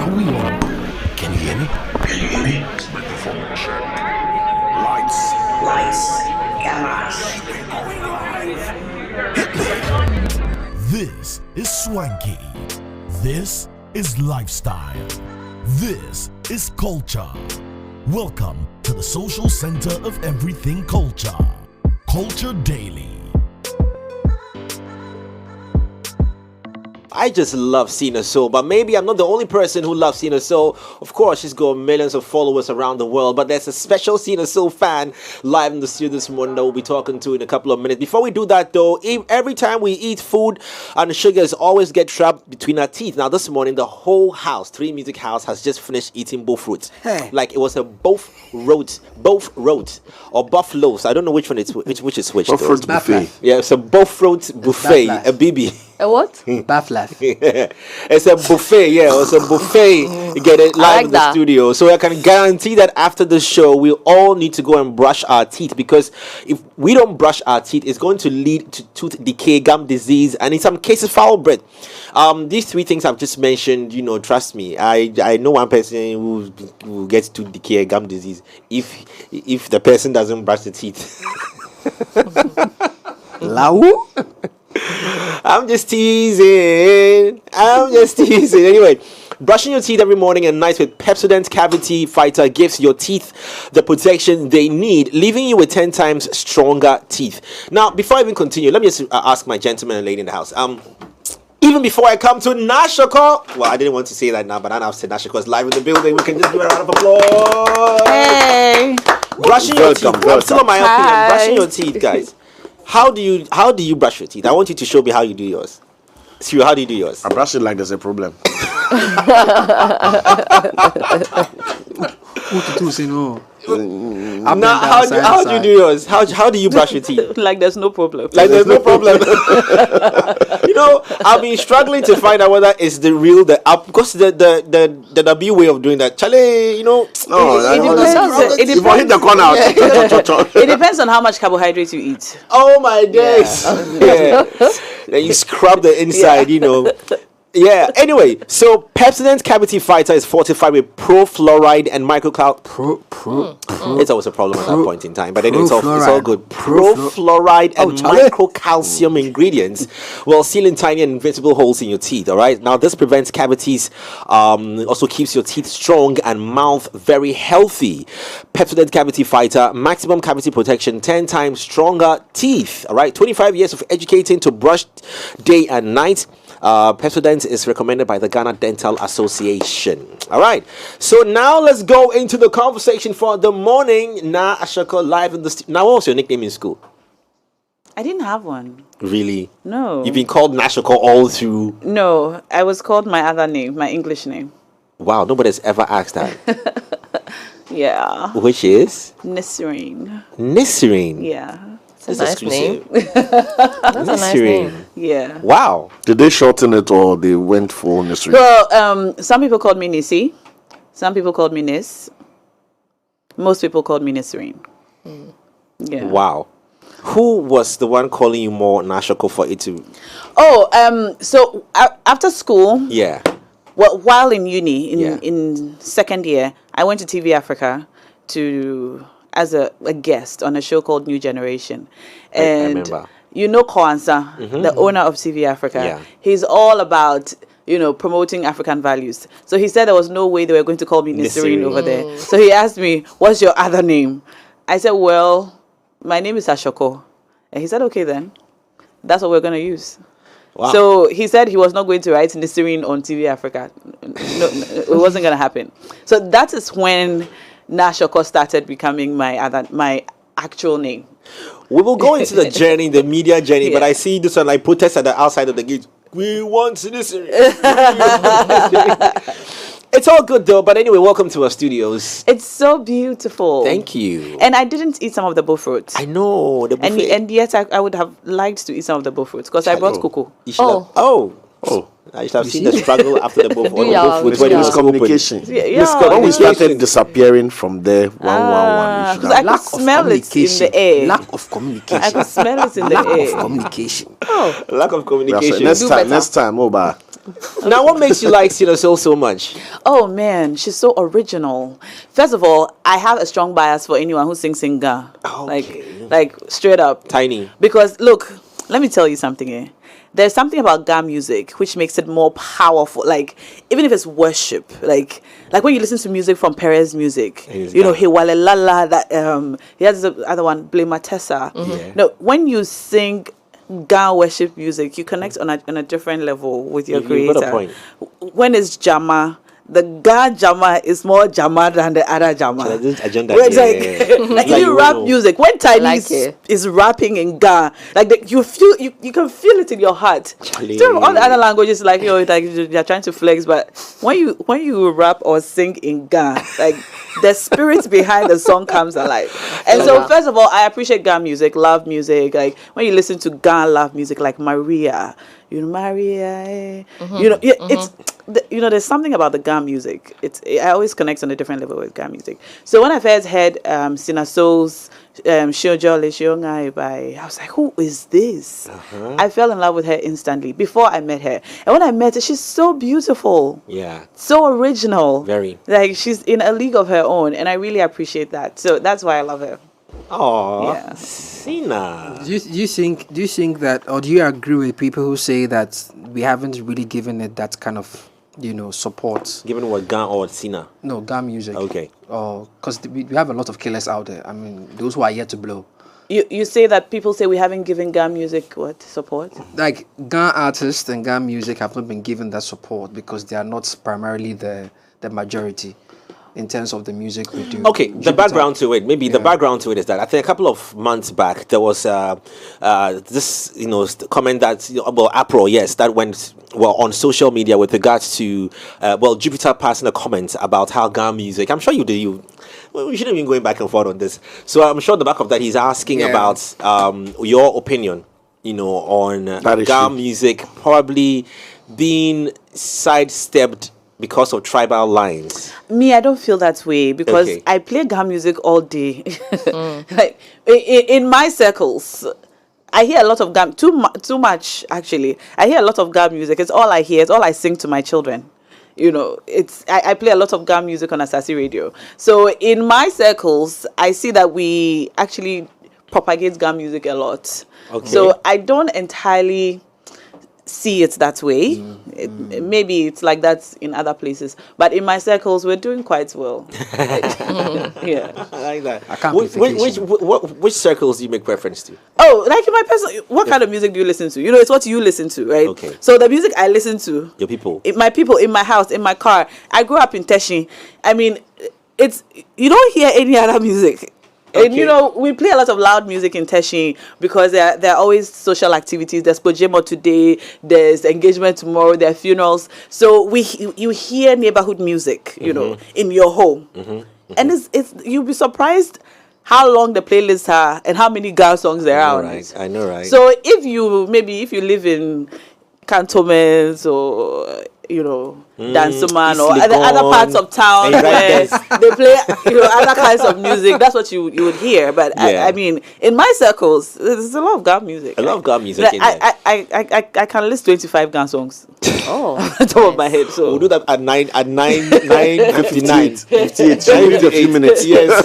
Are we on? Can you hear me? Can you hear me? Microphone check. Lights. Cameras. We're going live. Hit me. This is swanky. This is lifestyle. This is culture. Welcome to the social center of everything culture. Culture Daily. I just love Sina Soul, but maybe I'm not the only person who loves Sina Soul. Of course, she's got millions of followers around the world, but there's a special Sina Soul fan live in the studio this morning that we'll be talking to in a couple of minutes. Before we do that, though, every time we eat food and the sugars always get trapped between our teeth. Now, this morning, the whole house, 3 Music House, has just finished eating both fruits. Hey. Like it was a both roads, or buffaloes. I don't know which one it's which is which. Both though. fruits buffet. Yeah, it's a both fruits buffet, Bafla. a BB. A what? Baflaf. It's a buffet, yeah. It's a buffet. You get it live like in the that. studio. So I can guarantee that after the show, we all need to go and brush our teeth, because if we don't brush our teeth, it's going to lead to tooth decay, gum disease, and in some cases, foul breath. These three things I've just mentioned, trust me, I know one person who gets tooth decay, gum disease if the person doesn't brush the teeth. Lau? I'm just teasing. Anyway, brushing your teeth every morning and night with Pepsodent Cavity Fighter gives your teeth the protection they need, leaving you with 10 times stronger teeth. Now, before I even continue, let me just ask my gentleman and lady in the house. Even before I come to Naa Ashorkor, well, I didn't want to say that now, but now I've said Naa Ashorkor is live in the building. We can just give a round of applause. Hey. Brushing your teeth. Welcome. I'm still on my opinion. Hi. Brushing your teeth, guys. How do you brush your teeth? I want you to show me how you do yours. Siri, how do you do yours? I brush it like there's a problem. What to do, say no. Now, how do you do yours? How do you brush your teeth? Like there's no problem. Like there's no problem. I've been struggling to find out whether it's the real because the W way of doing that. Charlie, No, It if I hit the corner, It depends on how much carbohydrates you eat. oh my days. Yeah. Then you scrub the inside, Yeah, anyway, so Pepsodent Cavity Fighter is fortified with pro-fluoride and It's always a problem at that point in time, but anyway, it's all good. Pro-fluoride and microcalcium ingredients will seal in tiny and invisible holes in your teeth, all right? Now, this prevents cavities, also keeps your teeth strong and mouth very healthy. Pepsodent Cavity Fighter, maximum cavity protection, 10 times stronger teeth, all right? 25 years of educating to brush day and night. Pepsodent is recommended by the Ghana Dental Association. All right. So now let's go into the conversation for the morning. Naa Ashorkor live in the Now, what was your nickname in school? I didn't have one. Really? No. You've been called Naa Ashorkor all through. No, I was called my other name, my English name. Wow, nobody's ever asked that. Yeah. Which is? Nisreen. Nisreen. Yeah. It's nice exclusive. That's a nice name. Yeah. Wow. Did they shorten it or they went for Nisri? Well, some people called me Nisi. Some people called me Nis. Most people called me Nisreen. Yeah. Wow. Who was the one calling you more Naa Ashorkor for it to? Oh, so after school, Yeah. well, while in uni, Yeah. in second year, I went to TV Africa as a guest on a show called New Generation. And remember. Kwanzaa, the owner of TV Africa, Yeah. he's all about, promoting African values. So he said there was no way they were going to call me Nisreen over there. So he asked me, what's your other name? I said, well, my name is Ashorkor. And he said, okay then. That's what we're going to use. Wow. So he said he was not going to write Nisreen on TV Africa. No, it wasn't going to happen. So that is when Naa Ashorkor started becoming my actual name. We will go into the journey, the media journey, but Yeah. I see this one like protest at the outside of the gate. We want this. It's all good though, but anyway, welcome to our studios. It's so beautiful. Thank you. And I didn't eat some of the bullfruits. I know the buffet. And yet I would have liked to eat some of the bullfruits because I brought cocoa. You should have- oh. I should have seen the struggle after the both on Yeah, both with yeah. when it was open. Miscommunication. Yeah, When we started Communication. disappearing from there, one, because I could smell it in the air. Lack of communication. I could smell it in the Lack of air. communication. Lack of communication. next time, Oba. Now, what makes you like Sina Soul so much? Oh man, she's so original. First of all, I have a strong bias for anyone who sings in Ga. Okay. Like straight up. Tiny. Because look, let me tell you something here. There's something about Ga music which makes it more powerful. Like even if it's worship, like when you listen to music from Perez music, It is you know, Ga. Hiwalelala, that he has the other one, Blame Matessa. Yeah. No, when you sing Ga worship music, you connect on a different level with your You creator. got a point. When it's Jama, the Ga Jama is more Jama than the other Jama. So this agenda, Where it's yeah. like, like Like you you rap know. music, when Tiny like it. is rapping in Ga, like you feel you can feel it in your heart. Charlie. Still, all the other languages like like you're trying to flex, but when you rap or sing in Ga, like the spirit behind the song comes alive. And so first of all, I appreciate Ga music, love music. Like when you listen to Ga love music, like Maria, you know Maria, you know, it's you know, there's something about the Ga music. I always connect on a different level with Ga music. So when I first heard Sina Soul's Shiojo Le Shiongai by, I was like, who is this? I fell in love with her instantly before I met her. And when I met her, she's so beautiful. Yeah. So original. Very. Like she's in a league of her own, and I really appreciate that. So that's why I love her. Oh, Yeah. Sina. Do you think that, or do you agree with people who say that we haven't really given it that kind of, you know, support? Given what Gan or Sina? No, Ga music. Okay. Because we have a lot of killers out there. I mean, those who are yet to blow. You say that people say we haven't given Ga music what support? Like Ga artists and Ga music have not been given that support because they are not primarily the majority in terms of the music we do. Okay, the background to it, maybe the background to it is that I think a couple of months back there was this, you know, comment that April, yes, that went on social media with regards to Jupiter passing a comment about how Ga music. I'm sure you do. We shouldn't be going back and forth on this. So I'm sure at the back of that he's asking about your opinion, you know, on Ga music probably being sidestepped because of tribal lines. Me, I don't feel that way because I play Ga music all day. Like in my circles, I hear a lot of Ga, too much actually. I hear a lot of Ga music. It's all I hear. It's all I sing to my children. You know, I play a lot of Ga music on Asasi Radio. So in my circles, I see that we actually propagate Ga music a lot. Okay. So I don't entirely see it that way. Maybe it's like that in other places, but in my circles we're doing quite well. Yeah, I like that. I can't which circles do you make reference to? oh, like in my personal, what kind of music do you listen to? You know, it's what you listen to, right? Okay. So the music I listen to, Your people. my people in my house, in my car. I grew up in Teshi. I mean, it's, you don't hear any other music. And you know, we play a lot of loud music in Teshi because there are always social activities. There's Pojemo today, there's engagement tomorrow, there are funerals. So you hear neighborhood music, you know, in your home. And it's you'll be surprised how long the playlists are and how many Ga songs there are on it. I know, right? So if you live in Cantonments or, you know, Dansuman or other parts of town where they play, you know, other kinds of music, that's what you would hear. But I mean, in my circles, there's a lot of Ga music. I love Ga music. Like, I can list 25 Ga songs. Oh, on the top of my head. So we'll do that at 9:59. 58. I need a few minutes. Yes.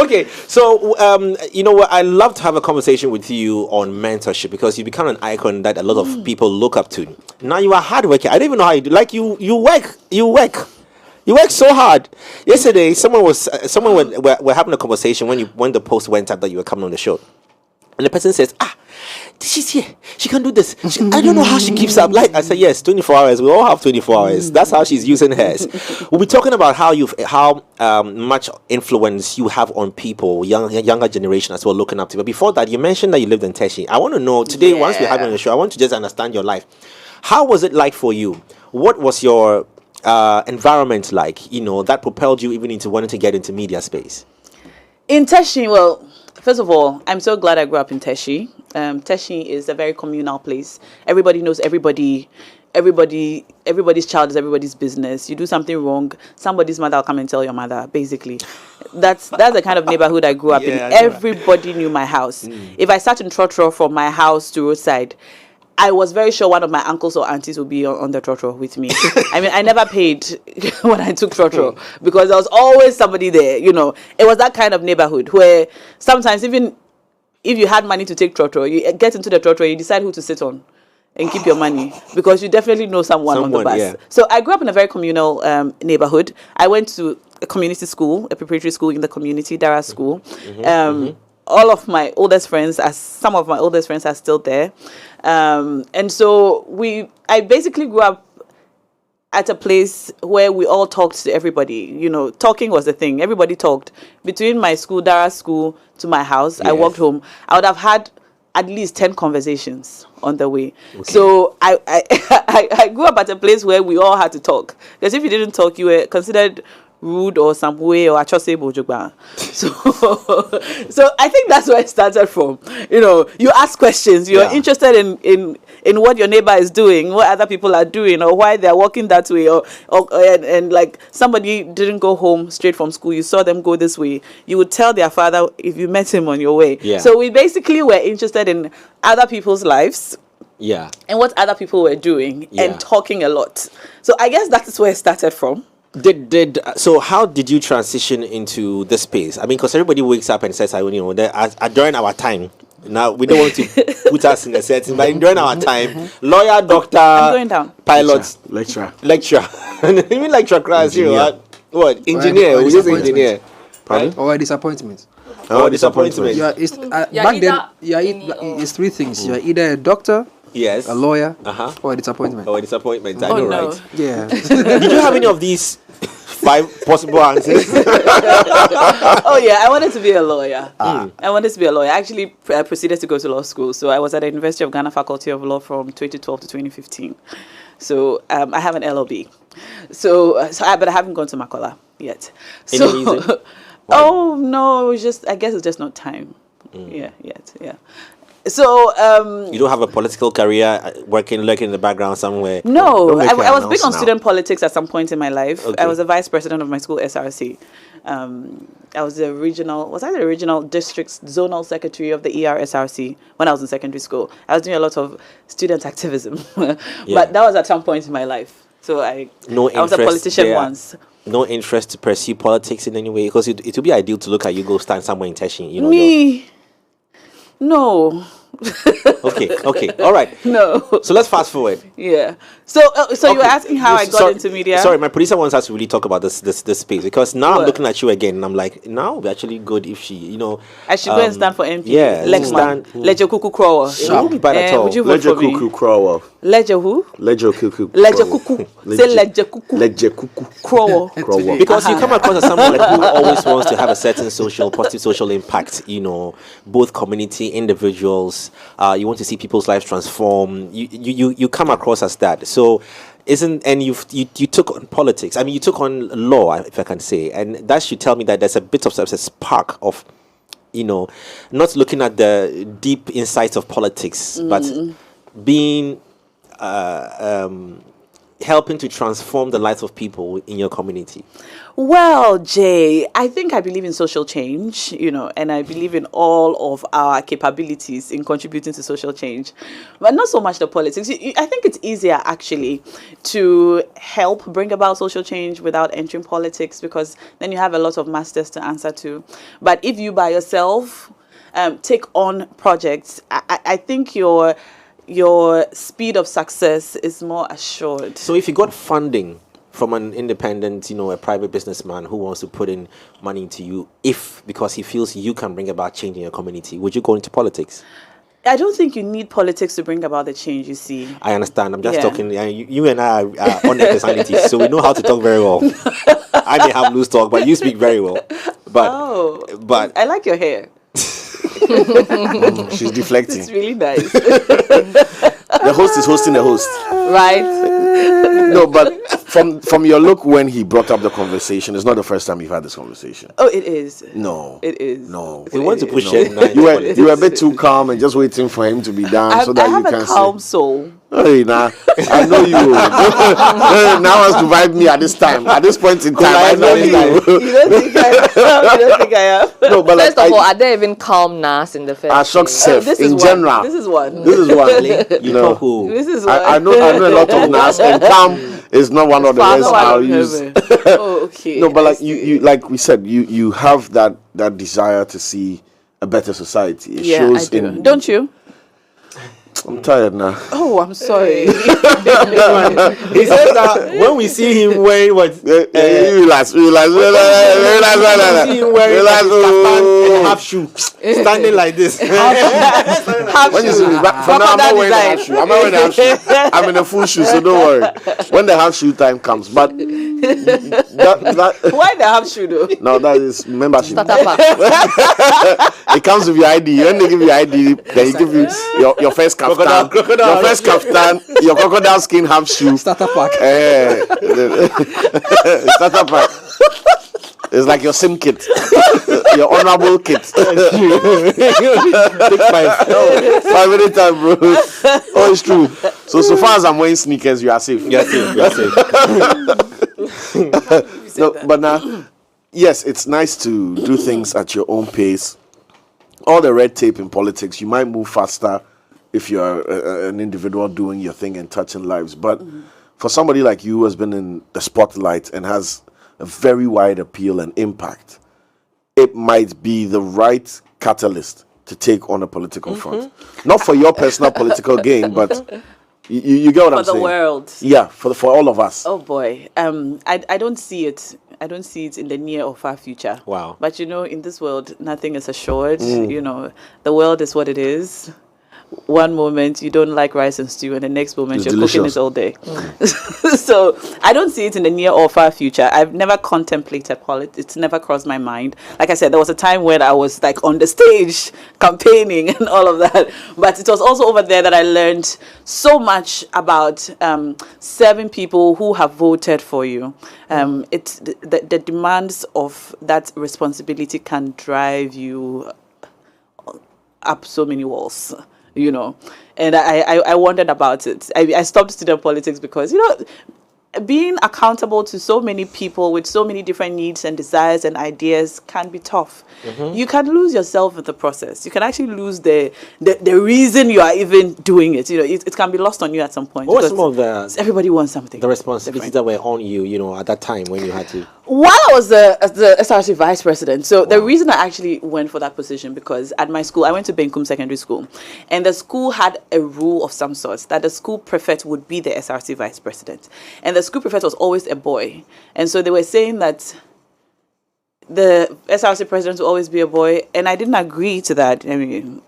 Okay. So you know what? I love to have a conversation with you on mentorship because you become an icon that a lot of people look up to. Now you are hardworking. I don't even know how you do. Like you work so hard. Yesterday, someone were having a conversation when the post went up that you were coming on the show, and the person says, she's here. She can do this. I don't know how she keeps up. Like I said, yes, 24 hours. We all have 24 hours. That's how she's using hers. We'll be talking about how much influence you have on people, younger generation as well, looking up to. But before that, you mentioned that you lived in Teshi. I want to know today, once we have you on the show, I want to just understand your life. How was it like for you? What was your environment like? You know, that propelled you even into wanting to get into media space. In Teshi, well, first of all, I'm so glad I grew up in Teshi. Teshi is a very communal place. Everybody knows everybody. everybody's child is everybody's business. You do something wrong, somebody's mother will come and tell your mother, basically. That's the kind of neighborhood I grew up in. Everybody knew my house. If I sat in trotro from my house to roadside, I was very sure one of my uncles or aunties would be on the trotro with me. I mean, I never paid when I took trotro because there was always somebody there, you know. It was that kind of neighborhood where sometimes even if you had money to take trotro, you get into the trotro, you decide who to sit on and keep your money because you definitely know someone on the bus. Yeah. So I grew up in a very communal neighborhood. I went to a community school, a preparatory school in the community, Dara School. All of my oldest friends, some of my oldest friends are still there. And so I basically grew up at a place where we all talked to everybody. You know, talking was the thing. Everybody talked. Between my school, Dara School, to my house, I walked home. I would have had at least 10 conversations on the way. Okay. So I grew up at a place where we all had to talk. Because if you didn't talk, you were considered rude or some way or achose bojogba. So I think that's where it started from. You know, you ask questions. You're interested in what your neighbor is doing, what other people are doing, or why they're walking that way, and like somebody didn't go home straight from school. You saw them go this way. You would tell their father if you met him on your way. Yeah. So we basically were interested in other people's lives. Yeah. And what other people were doing and talking a lot. So I guess that's where it started from. So how did you transition into this space? I mean, because everybody wakes up and says, during our time, now we don't want to put us in a setting, but during our time, lawyer, doctor, I'm going down. Pilot, lecturer. Even lecturer class, what? Engineer, we just engineer. Pardon? Or a disappointment. Disappointment. Back then, it's three things. You're either a doctor, yes, a lawyer, or a disappointment. I know, no. right? Yeah. Did you have any of these 5 possible answers? Oh yeah, I wanted to be a lawyer. I actually proceeded to go to law school. So I was at the University of Ghana Faculty of Law from 2012 to 2015. So I have an LLB. But I haven't gone to Makola yet. Any reason? Oh no, I guess it's just not time. Yeah. So you don't have a political career lurking in the background somewhere? No, I was big on student politics at some point in my life. Okay. I was a vice president of my school SRC. I was the regional district zonal secretary of the ERSRC when I was in secondary school. I was doing a lot of student activism, but that was at some point in my life. So I was a politician once. No interest to pursue politics in any way, because it would be ideal to look at you go stand somewhere in Teshin. Me. No. Okay. All right. No. So let's fast forward. Yeah. So you were asking how I got into media? Sorry, my producer wants us to really talk about this space, because now I'm looking at you again and I'm like, now it'd be actually good if she, I should go and stand for MP. Yeah. Let your cuckoo crow. It won't be bad at all. Would you vote for me? Cuckoo crow. Let your who? Let your cuckoo. Let your cuckoo. Say let your cuckoo. Let your cuckoo. Crow. Because you come across as someone like who always wants to have a certain positive social impact, both community, individuals. You want to see people's lives transform. You come across as that. So you took on politics. I mean, you took on law, if I can say, and that should tell me that there's a bit of a spark of, not looking at the deep insights of politics, but being helping to transform the lives of people in your community. Well, Jay, I think I believe in social change, and I believe in all of our capabilities in contributing to social change, but not so much the politics. I think it's easier actually to help bring about social change without entering politics, because then you have a lot of masters to answer to. But if you by yourself take on projects, I think your speed of success is more assured. So if you got funding from an independent, a private businessman who wants to put in money into you, because he feels you can bring about change in your community, would you go into politics? I don't think you need politics to bring about the change, you see. I understand. I'm just talking. You and I are on personalities, so we know how to talk very well. I may have loose talk, but you speak very well. But I like your hair. She's deflecting. It's really nice. The host is hosting the host. Right. No, but from your look when he brought up the conversation, it's not the first time you've had this conversation. Oh, it is. No. It is. No. We want to push No. it. You were a bit too calm and just waiting for him to be done so that I have you can a calm say, soul. hey, nah, I know you. Now has to vibe me at this time. At this point in time, I know you. You don't think I am? You don't think I am? No, but First like, of all, are there even calm Nas in the first Ashok place? self This is in one. general. This is one. This is one. You No. know who? This is one. I know a lot of Nas, and calm is not one of the words Father, I'll one of use. heaven. Oh, okay. No, but I like see. you like we said, you have that desire to see a better society. It Yeah, shows I do. in. Don't you? I'm tired now. Oh, I'm sorry. He says that when we see him wearing what? Relax. See him wearing Relax. and half shoe, standing like this. Half When you shoe. see me, but for now, I'm not wearing a half design. shoe. I'm not wearing a half shoe. I'm in a full shoe, so don't worry. When the half shoe time comes, but that Why the half shoe though? no, that is membership. Starter pack. It comes with your ID. When they give you ID, then you give you your first kaftan, Crocodile. your first kaftan, your crocodile skin half shoe. Starter pack. Starter pack. It's like your SIM kit, your honorable kit. 5 minute time, bro. Oh, it's true. So far as I'm wearing sneakers, you are safe. You're safe. You're safe. No, but now, yes, it's nice to do things at your own pace. All the red tape in politics, you might move faster if you're an individual doing your thing and touching lives. But for somebody like you who has been in the spotlight and has a very wide appeal and impact, it might be the right catalyst to take on a political front. Not for your personal political gain, but you get what I'm For the saying? world. Yeah, for all of us. Oh boy. I don't see it. I don't see it in the near or far future. Wow. But you know, in this world, nothing is assured. You know, the world is what it is. One moment you don't like rice and stew, and the next moment It's you're delicious. cooking it all day. So I don't see it in the near or far future. I've never contemplated politics. It's never crossed my mind. Like I said, there was a time when I was like on the stage campaigning and all of that. But it was also over there that I learned so much about serving people who have voted for you. It's the demands of that responsibility can drive you up so many walls, you know. And I wondered about it. I stopped studying politics because, you know, being accountable to so many people with so many different needs and desires and ideas can be tough. You can lose yourself in the process. You can actually lose the reason you are even doing it. You know, it can be lost on you at some point. What was because some of everybody wants something. the responsibilities that were on you, you know, at that time when you had to? While I was the SRC vice president, so the reason I actually went for that position, because at my school, I went to Benkum Secondary School, and the school had a rule of some sort that the school prefect would be the SRC vice president. And the school prefect was always a boy. And so they were saying that the SRC president will always be a boy, and I didn't agree to that. I mean,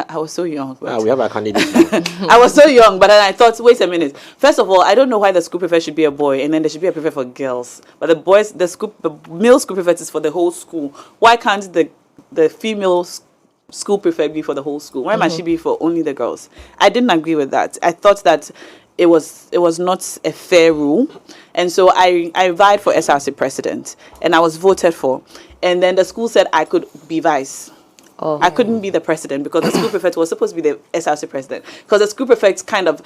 I was so young. but- We have a candidate. I was so young, but then I thought, wait a minute. First of all, I don't know why the school prefect should be a boy, and then there should be a prefect for girls. But the male school prefect is for the whole school. Why can't the female school prefect be for the whole school? Why must she be for only the girls? I didn't agree with that. I thought that it was not a fair rule, and so I vied for SRC president, and I was voted for. And then the school said I could be vice. I couldn't be the president because the school prefect was supposed to be the SRC president, because the school prefect kind of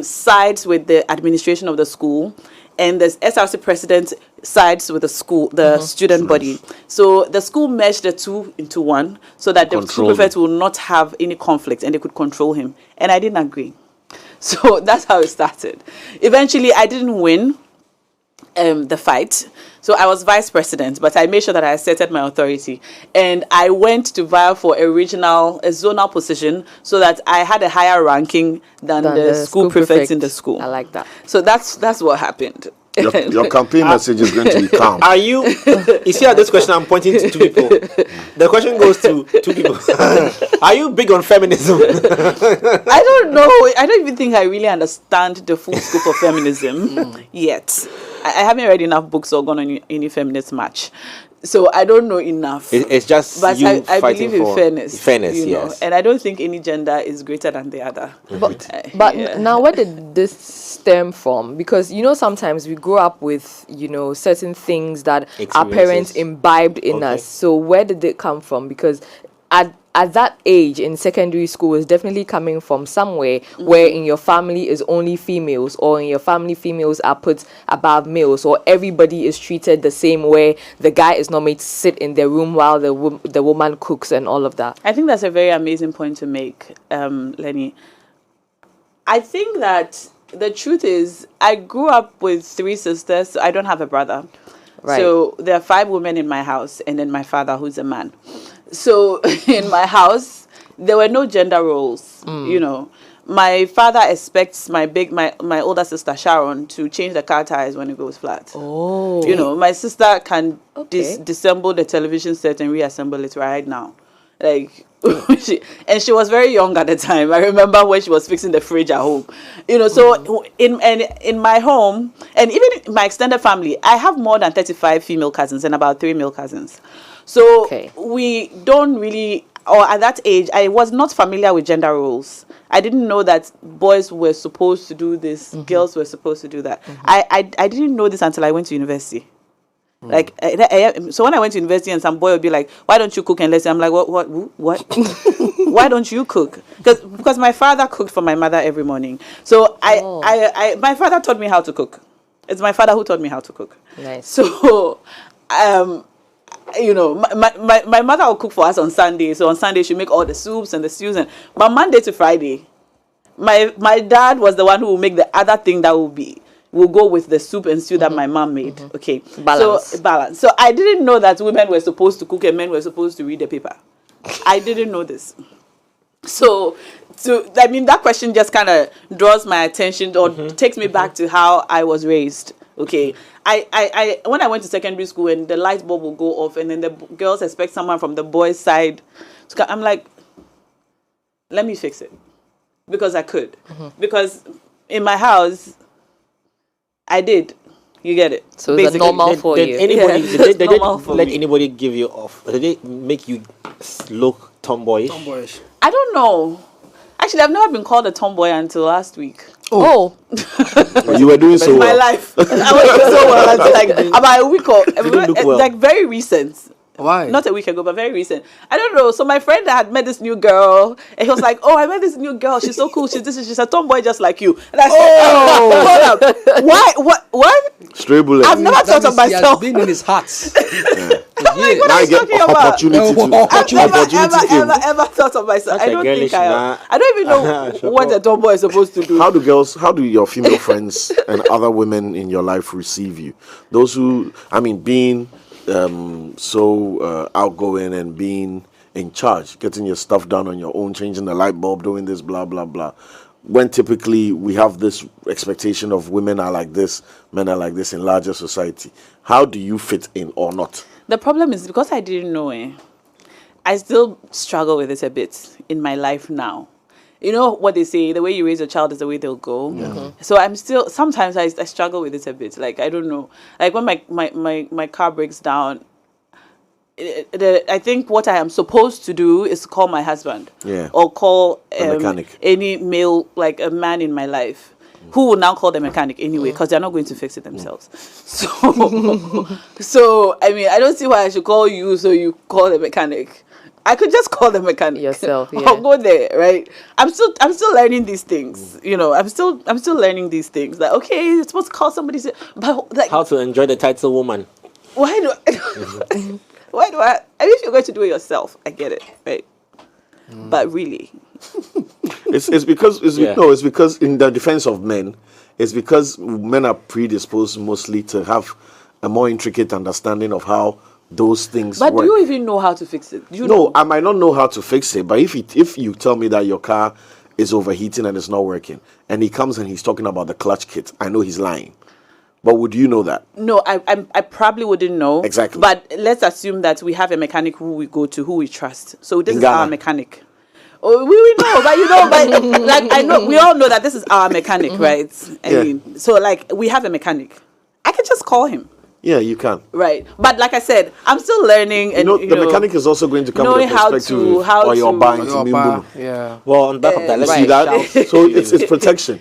sides with the administration of the school, and the SRC president sides with the school, the student body. So the school merged the two into one so that the school prefect will not have any conflict and they could control him. And I didn't agree. So that's how it started. Eventually, I didn't win the fight. So I was vice president, but I made sure that I asserted my authority. And I went to vie for a zonal position so that I had a higher ranking than the school prefects in the school. I like that. So that's what happened. Your campaign message is going to be calm. Are you see at this question I'm pointing to two people. The question goes to two people. Are you big on feminism? I don't know. I don't even think I really understand the full scope of feminism yet. I haven't read enough books or gone on any feminist march. So I don't know enough. It's just but you I fighting believe in for fairness. Fairness, you know, yes. and I don't think any gender is greater than the other. But now, where did this stem from? Because sometimes we grow up with certain things that our parents Experiences. imbibed in Okay. us. So where did it come from? Because at that age in secondary school is definitely coming from somewhere where in your family is only females, or in your family females are put above males, or everybody is treated the same way. The guy is not made to sit in the room while the woman cooks and all of that. I think that's a very amazing point to make, Lenny. I think that the truth is I grew up with 3 sisters. So I don't have a brother. Right. So there are 5 women in my house, and then my father, who's a man. So in my house, there were no gender roles. My father expects my older sister Sharon to change the car tires when it goes flat. Oh. My sister can Okay. disassemble the television set and reassemble it right now. Like she was very young at the time. I remember when she was fixing the fridge at home. So in my home, and even in my extended family, I have more than 35 female cousins and about 3 male cousins. So we don't really, or at that age, I was not familiar with gender roles. I didn't know that boys were supposed to do this, girls were supposed to do that. I didn't know this until I went to university. Like, so when I went to university and some boy would be like, why don't you cook and listen? I'm like, what? Why don't you cook? Because my father cooked for my mother every morning. So my father taught me how to cook. It's my father who taught me how to cook. Nice. So, my mother will cook for us on Sunday. So on Sunday, she make all the soups and the stews. But Monday to Friday, my dad was the one who will make the other thing that will go with the soup and stew that my mom made. Okay. Balance. So balance. So I didn't know that women were supposed to cook and men were supposed to read the paper. I didn't know this. So that question just kind of draws my attention or takes me back to how I was raised. Okay. I when I went to secondary school and the light bulb will go off and then the girls expect someone from the boys' side to come, I'm like, let me fix it. Because I could. Because in my house, I did. You get it. So it's normal for you. Anybody, Yeah, did they normal for let me. anybody give you off? Did they make you look tomboyish? Tomboyish. I don't know. Actually, I've never been called a tomboy until last week. Oh. You were doing so In my well. life. I was doing so well until like about a week or look well. like very recent. Why? Not a week ago, but very recent. I don't know. So my friend had met this new girl, and he was like, "Oh, I met this new girl. She's so cool. She's a tomboy just like you." And I said, "Hold up. Why? What? Stray bullet. I've never thought of He has myself. been in his heart. I'm like, what Now are you you get talking about? opportunity to I've opportunity aim. ever thought of myself. That's I a don't girlish think I nah. am. I don't even know what a tomboy is supposed to do. How do your female friends and other women in your life receive you? Those who, being so outgoing and being in charge, getting your stuff done on your own, changing the light bulb, doing this, blah, blah, blah. When typically we have this expectation of women are like this, men are like this in larger society. How do you fit in or not? The problem is because I didn't know I still struggle with it a bit in my life now. You know what they say, the way you raise a child is the way they'll go. So I'm still, sometimes I struggle with it a bit. Like, I don't know. Like when my car breaks down, I think what I am supposed to do is call my husband. Yeah. Or call A mechanic. any male, like a man in my life. Who will now call the mechanic anyway, because they're not going to fix it themselves. So I don't see why I should call you so you call the mechanic. I could just call the mechanic Yourself, yeah. I'll go there, right? I'm still learning these things. I'm still learning these things. Like, okay, you're supposed to call somebody, but like, How to enjoy the title woman? why do I? I wish you're going to do it yourself. I get it, right? But really, It's because it's because in the defense of men, it's because men are predisposed mostly to have a more intricate understanding of how those things but work. do you even know how to fix it? Do you No, know? I might not know how to fix it, but if you tell me that your car is overheating and it's not working, and he comes and he's talking about the clutch kit, I know he's lying. But would you know that? No, I probably wouldn't know. Exactly. But let's assume that we have a mechanic who we go to, who we trust. So this In is Ghana. our mechanic. Oh, we know, but like I know, we all know that this is our mechanic, right? I mean, so like we have a mechanic. I can just call him. Yeah, you can. Right. But like I said, I'm still learning. And The mechanic is also going to come with knowing a perspective how or you're to- buying Your to bar, Mimbuno. yeah. Well, on back of that, let's right. See that? shout, So it's protection.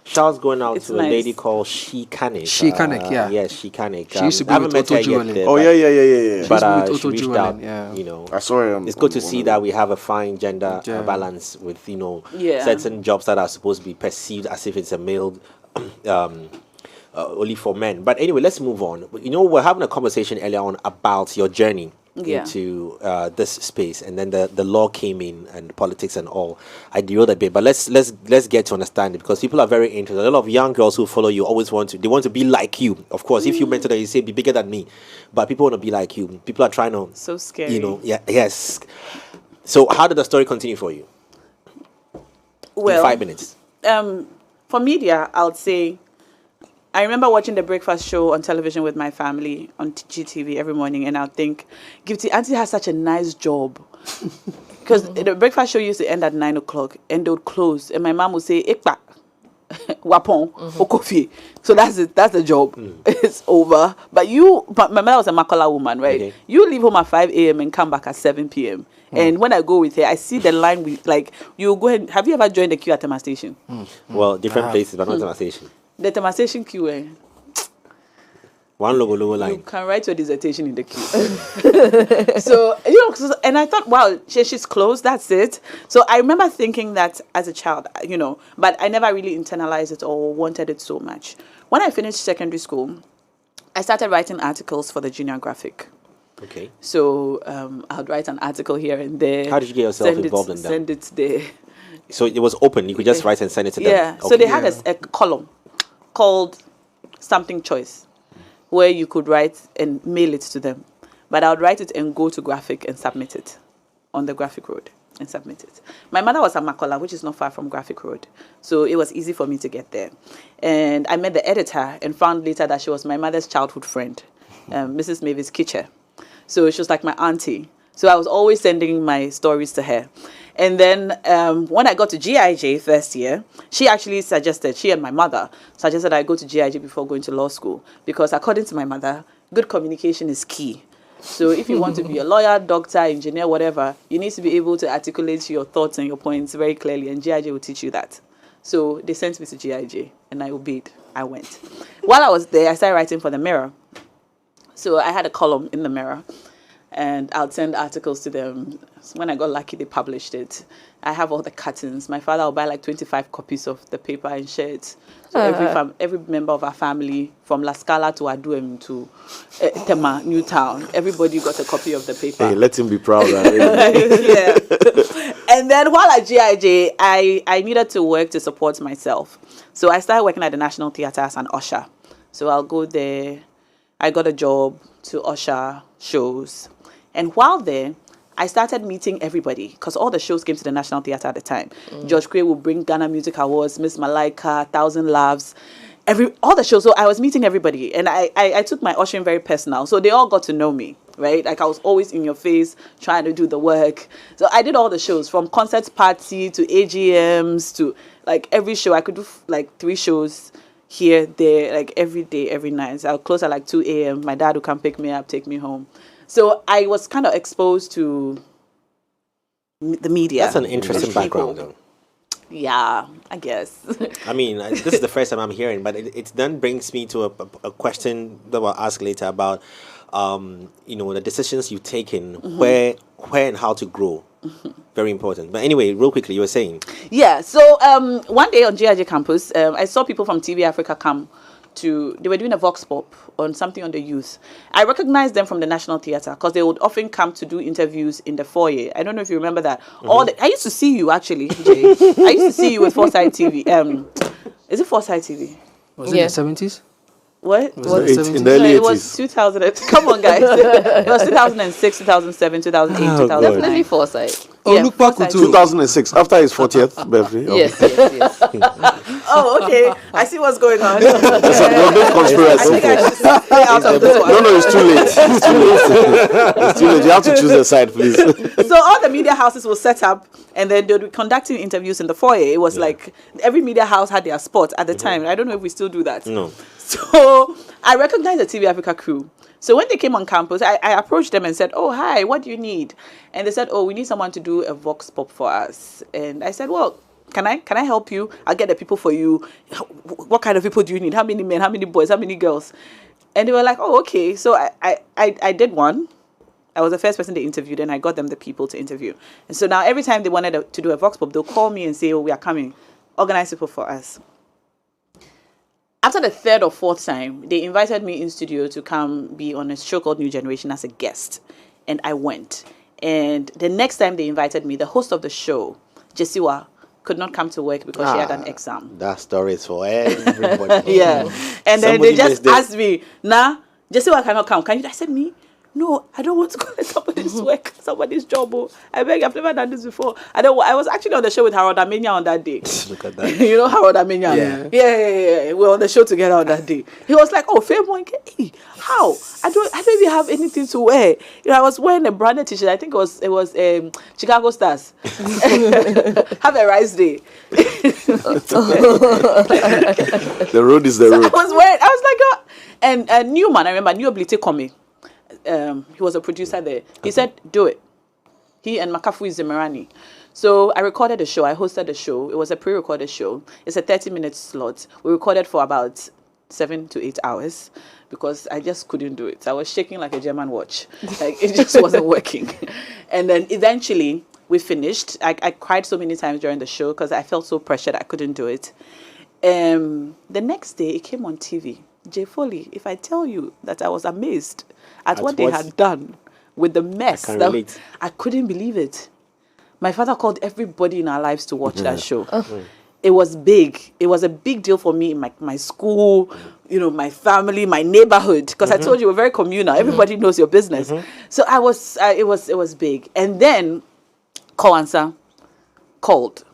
shouts going out It's to a nice. lady called Shikanik. Shikanik, yeah. Yeah, Shikanik. She used to be I haven't with met her Otto yet Jewelin. there, Oh but- yeah. But She's with she Otto reached Jewelin, out, yeah. you know. I saw her. It's good to see that we have a fine gender Yeah. balance with, you know, Yeah. certain jobs that are supposed to be perceived as if it's a male, only for men. But anyway, let's move on. You know, we're having a conversation earlier on about your journey Yeah. into this space, and then the law came in and politics and all. I derailed a bit, but let's get to understand it, because people are very interested. A lot of young girls who follow you always want to be like you. Of course, if you mentor them, you say be bigger than me, but people want to be like you. People are trying to, So scary. you know, yes. So how did the story continue for you? Well, In 5 minutes. For media, I would say I remember watching the breakfast show on television with my family on GTV every morning, and I'd think, Gifty, Auntie has such a nice job. Because the breakfast show used to end at 9 o'clock, and they would close, and my mom would say, Ekpa, wapon, okofi. So that's it. That's the job. It's over. But my mother was a Makola woman, right? Okay. You leave home at 5 a.m. and come back at 7 p.m. And when I go with her, I see the line with, like, you go ahead. Have you ever joined the queue at Tema Station? Well, different places, but not demonstration. The Tema Station queue, One logo you line. can write your dissertation in the queue. So, and I thought, wow, she's closed, that's it. So I remember thinking that as a child, but I never really internalized it or wanted it so much. When I finished secondary school, I started writing articles for the Junior Graphic. Okay. So I would write an article here and there. How did you get yourself involved in that? Send it there. So it was open. You could just write and send it to them. Yeah. So Okay. they had a column called Something Choice, where you could write and mail it to them. But I would write it and go to Graphic and submit it on the Graphic Road and submit it. My mother was at Makola, which is not far from Graphic Road. So it was easy for me to get there. And I met the editor and found later that she was my mother's childhood friend, Mrs. Mavis Kitcher. So she was like my auntie. So I was always sending my stories to her. And then when I got to GIJ first year, she and my mother suggested I go to GIJ before going to law school, because according to my mother, good communication is key. So if you want to be a lawyer, doctor, engineer, whatever, you need to be able to articulate your thoughts and your points very clearly, and GIJ will teach you that. So they sent me to GIJ, and I obeyed. I went. While I was there, I started writing for the Mirror. So I had a column in the Mirror, and I'd send articles to them. When I got lucky, they published it. I have all the cuttings. My father would buy like 25 copies of the paper and share it. So every member of our family, from La Scala to Aduem to Tema, Newtown, everybody got a copy of the paper. Hey, let him be proud. Yeah. And then while at GIJ, I needed to work to support myself. So I started working at the National Theatre as an usher. So I'll go there. I got a job to usher shows. And while there, I started meeting everybody, because all the shows came to the National Theatre at the time. George Cray would bring Ghana Music Awards, Miss Malaika, Thousand Laughs, all the shows. So I was meeting everybody, and I took my ushering very personal. So they all got to know me, right? Like I was always in your face, trying to do the work. So I did all the shows, from concert party to AGMs to like every show. I could do like 3 shows here, there, like every day, every night. So I'll close at like 2 a.m. My dad would come pick me up, take me home. So I was kind of exposed to the media. That's an interesting People. background, though. Yeah, I guess. I mean, this is the first time I'm hearing, but it then brings me to a question that I'll ask later about, the decisions you've taken, where and how to grow. Very important. But anyway, real quickly, you were saying. Yeah. So one day on GIJ campus, I saw people from TV Africa come they were doing a vox pop on something on the youth. I recognized them from the National Theatre, because they would often come to do interviews in the foyer. I don't know if you remember that. I used to see you, actually, Jay. I used to see you with Foresight TV. Is it Foresight TV? Was it in the 70s? What? Was it In the early It was 80s. 2000. Come on, guys. It was 2006, 2007, 2008, 2009. Definitely foresight. Yeah, Olukpaku first I- too. 2006, after his 40th birthday. Yes, yes, yes. Oh, okay. I see what's going on. There's a big I conspiracy. think I should stay out of this one. No, it's too late. It's too late. It's too late. You have to choose a side, please. So all the media houses will set up, and then they'll be conducting interviews in the foyer. It was like every media house had their spot at the time. I don't know if we still do that. No. So I recognized the TV Africa crew. So when they came on campus, I approached them and said, "Oh, hi, what do you need?" And they said, "Oh, we need someone to do a vox pop for us." And I said, "Well, can I help you? I'll get the people for you. What kind of people do you need? How many men? How many boys? How many girls?" And they were like, "Oh, okay." So I did one. I was the first person they interviewed, and I got them the people to interview. And so now every time they wanted to do a vox pop, they'll call me and say, "Oh, we are coming. Organize people for us." After the third or fourth time, they invited me in studio to come be on a show called New Generation as a guest. And I went. And the next time they invited me, the host of the show, Jesiwa, could not come to work because she had an exam. That story is for everybody. Yeah. And then Somebody they just missed it. asked me, "Nah, Jesiwa cannot come. Can you?" I said, "Me? No, I don't want to go to somebody's work, somebody's job. Oh, I beg, I've never done this before." I was actually on the show with Harold Amenya on that day. Look at that. You know Harold Amenya? Yeah. We were on the show together on that day. He was like, "Oh, Fairmont, hey, how? I don't even have anything to wear." You know, I was wearing a branded t-shirt. I think it was Chicago Stars. Have a rice day. The road is the road. I was like, oh. And Newman, I remember Newblite Kome. He was a producer there. He said, "Do it." He and Makafu Zemerani. So I recorded the show. I hosted the show. It was a pre-recorded show. It's a 30-minute slot. We recorded for about 7 to 8 hours because I just couldn't do it. I was shaking like a German watch. Like it just wasn't working. And then eventually we finished. I cried so many times during the show because I felt so pressured I couldn't do it. The next day it came on TV. Jay Foley, if I tell you that I was amazed at what they had done with the mess, I couldn't believe it. My father called everybody in our lives to watch that show. It was big. It was a big deal for me in my school, you know, my family, my neighborhood. Because I told you we're very communal. Everybody knows your business. So it was big. And then Kowansa called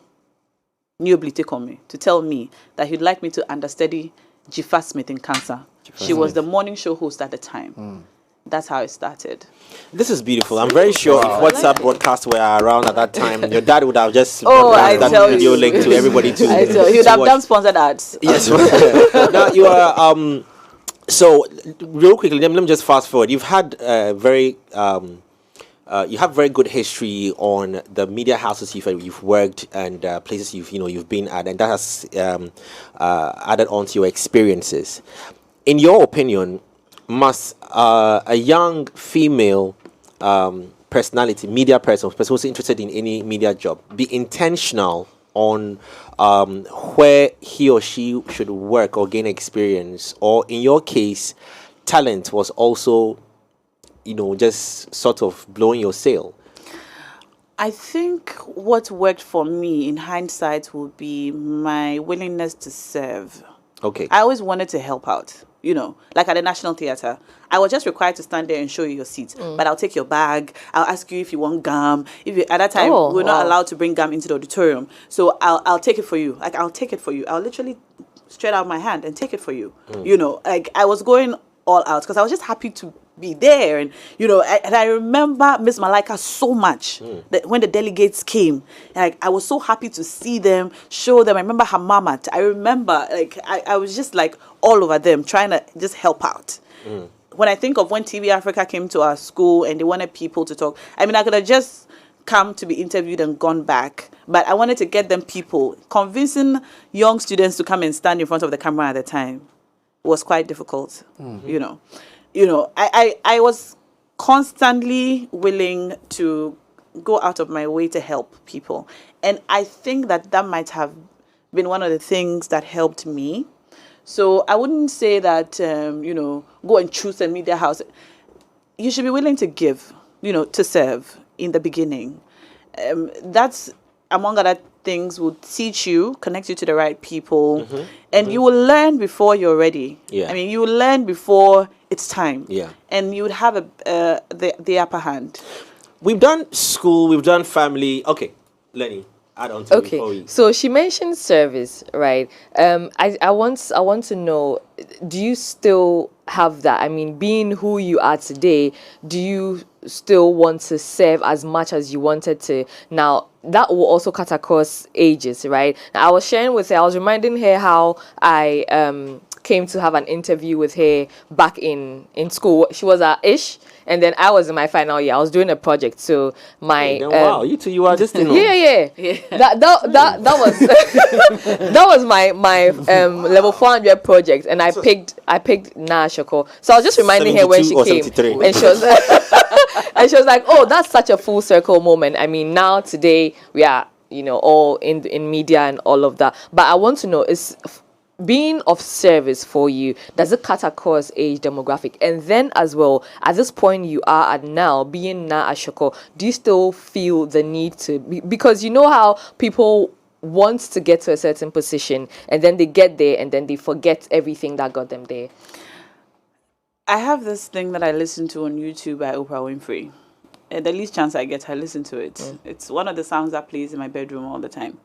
Newblite Kome to tell me that he'd like me to understudy Jifa Smith in Cancer. She was the morning show host at the time. That's how it started. This is beautiful. I'm very sure if WhatsApp broadcasts were around at that time, your dad would have just I that tell video you. link to everybody to. I tell you, he would to have watch. done sponsored ads. Yes. Now you are so real quickly. Let me just fast forward. You've had you have very good history on the media houses you've worked and places you've been at, and that has added on to your experiences. In your opinion, must a young female personality, media person who's interested in any media job, be intentional on where he or she should work or gain experience, or in your case, talent was also, just sort of blowing your sail? I think what worked for me in hindsight would be my willingness to serve. Okay. I always wanted to help out, like at the National Theatre. I was just required to stand there and show you your seat. But I'll take your bag. I'll ask you if you want gum. At that time, we were not allowed to bring gum into the auditorium. So I'll take it for you. Like, I'll take it for you. I'll literally stretch out my hand and take it for you. I was going all out because I was just happy to be there. And, and I remember Miss Malaika so much that when the delegates came, I was so happy to see them, show them. I remember her mama. I remember, I was just all over them, trying to just help out. When I think of when TV Africa came to our school and they wanted people to talk, I could have just come to be interviewed and gone back. But I wanted to get them people. Convincing young students to come and stand in front of the camera at the time was quite difficult. I was constantly willing to go out of my way to help people. And I think that might have been one of the things that helped me. So I wouldn't say that, go and choose a media house. You should be willing to give, to serve in the beginning. That's, among other things, will teach you, connect you to the right people. And you will learn before you're ready. Yeah. You will learn before it's time. Yeah. And you would have the upper hand. we've done school, we've done family. Okay, Lenny, add on to it before we... So she mentioned service, right? I want to know, do you still have that? I mean, being who you are today, do you still want to serve as much as you wanted to? Now, that will also cut across ages, right? I was sharing with her, I was reminding her how I came to have an interview with her back in school. She was at Ish, and then I was in my final year. I was doing a project, so my wow, you are just in yeah. That was that was my level 400 project, and I picked Naa Ashorkor. So I was just reminding her when she came, 73. and she was and she was like, "Oh, that's such a full circle moment." I mean, now today we are, all in media and all of that. But I want to know, is being of service for you, does it cut across age demographic? And then as well, at this point you are at now, being Naa Ashorkor, do you still feel the need to be, because you know how people want to get to a certain position and then they get there and then they forget everything that got them there? I have this thing that I listen to on YouTube by Oprah Winfrey. The least chance I get, I listen to it. It's one of the songs that plays in my bedroom all the time.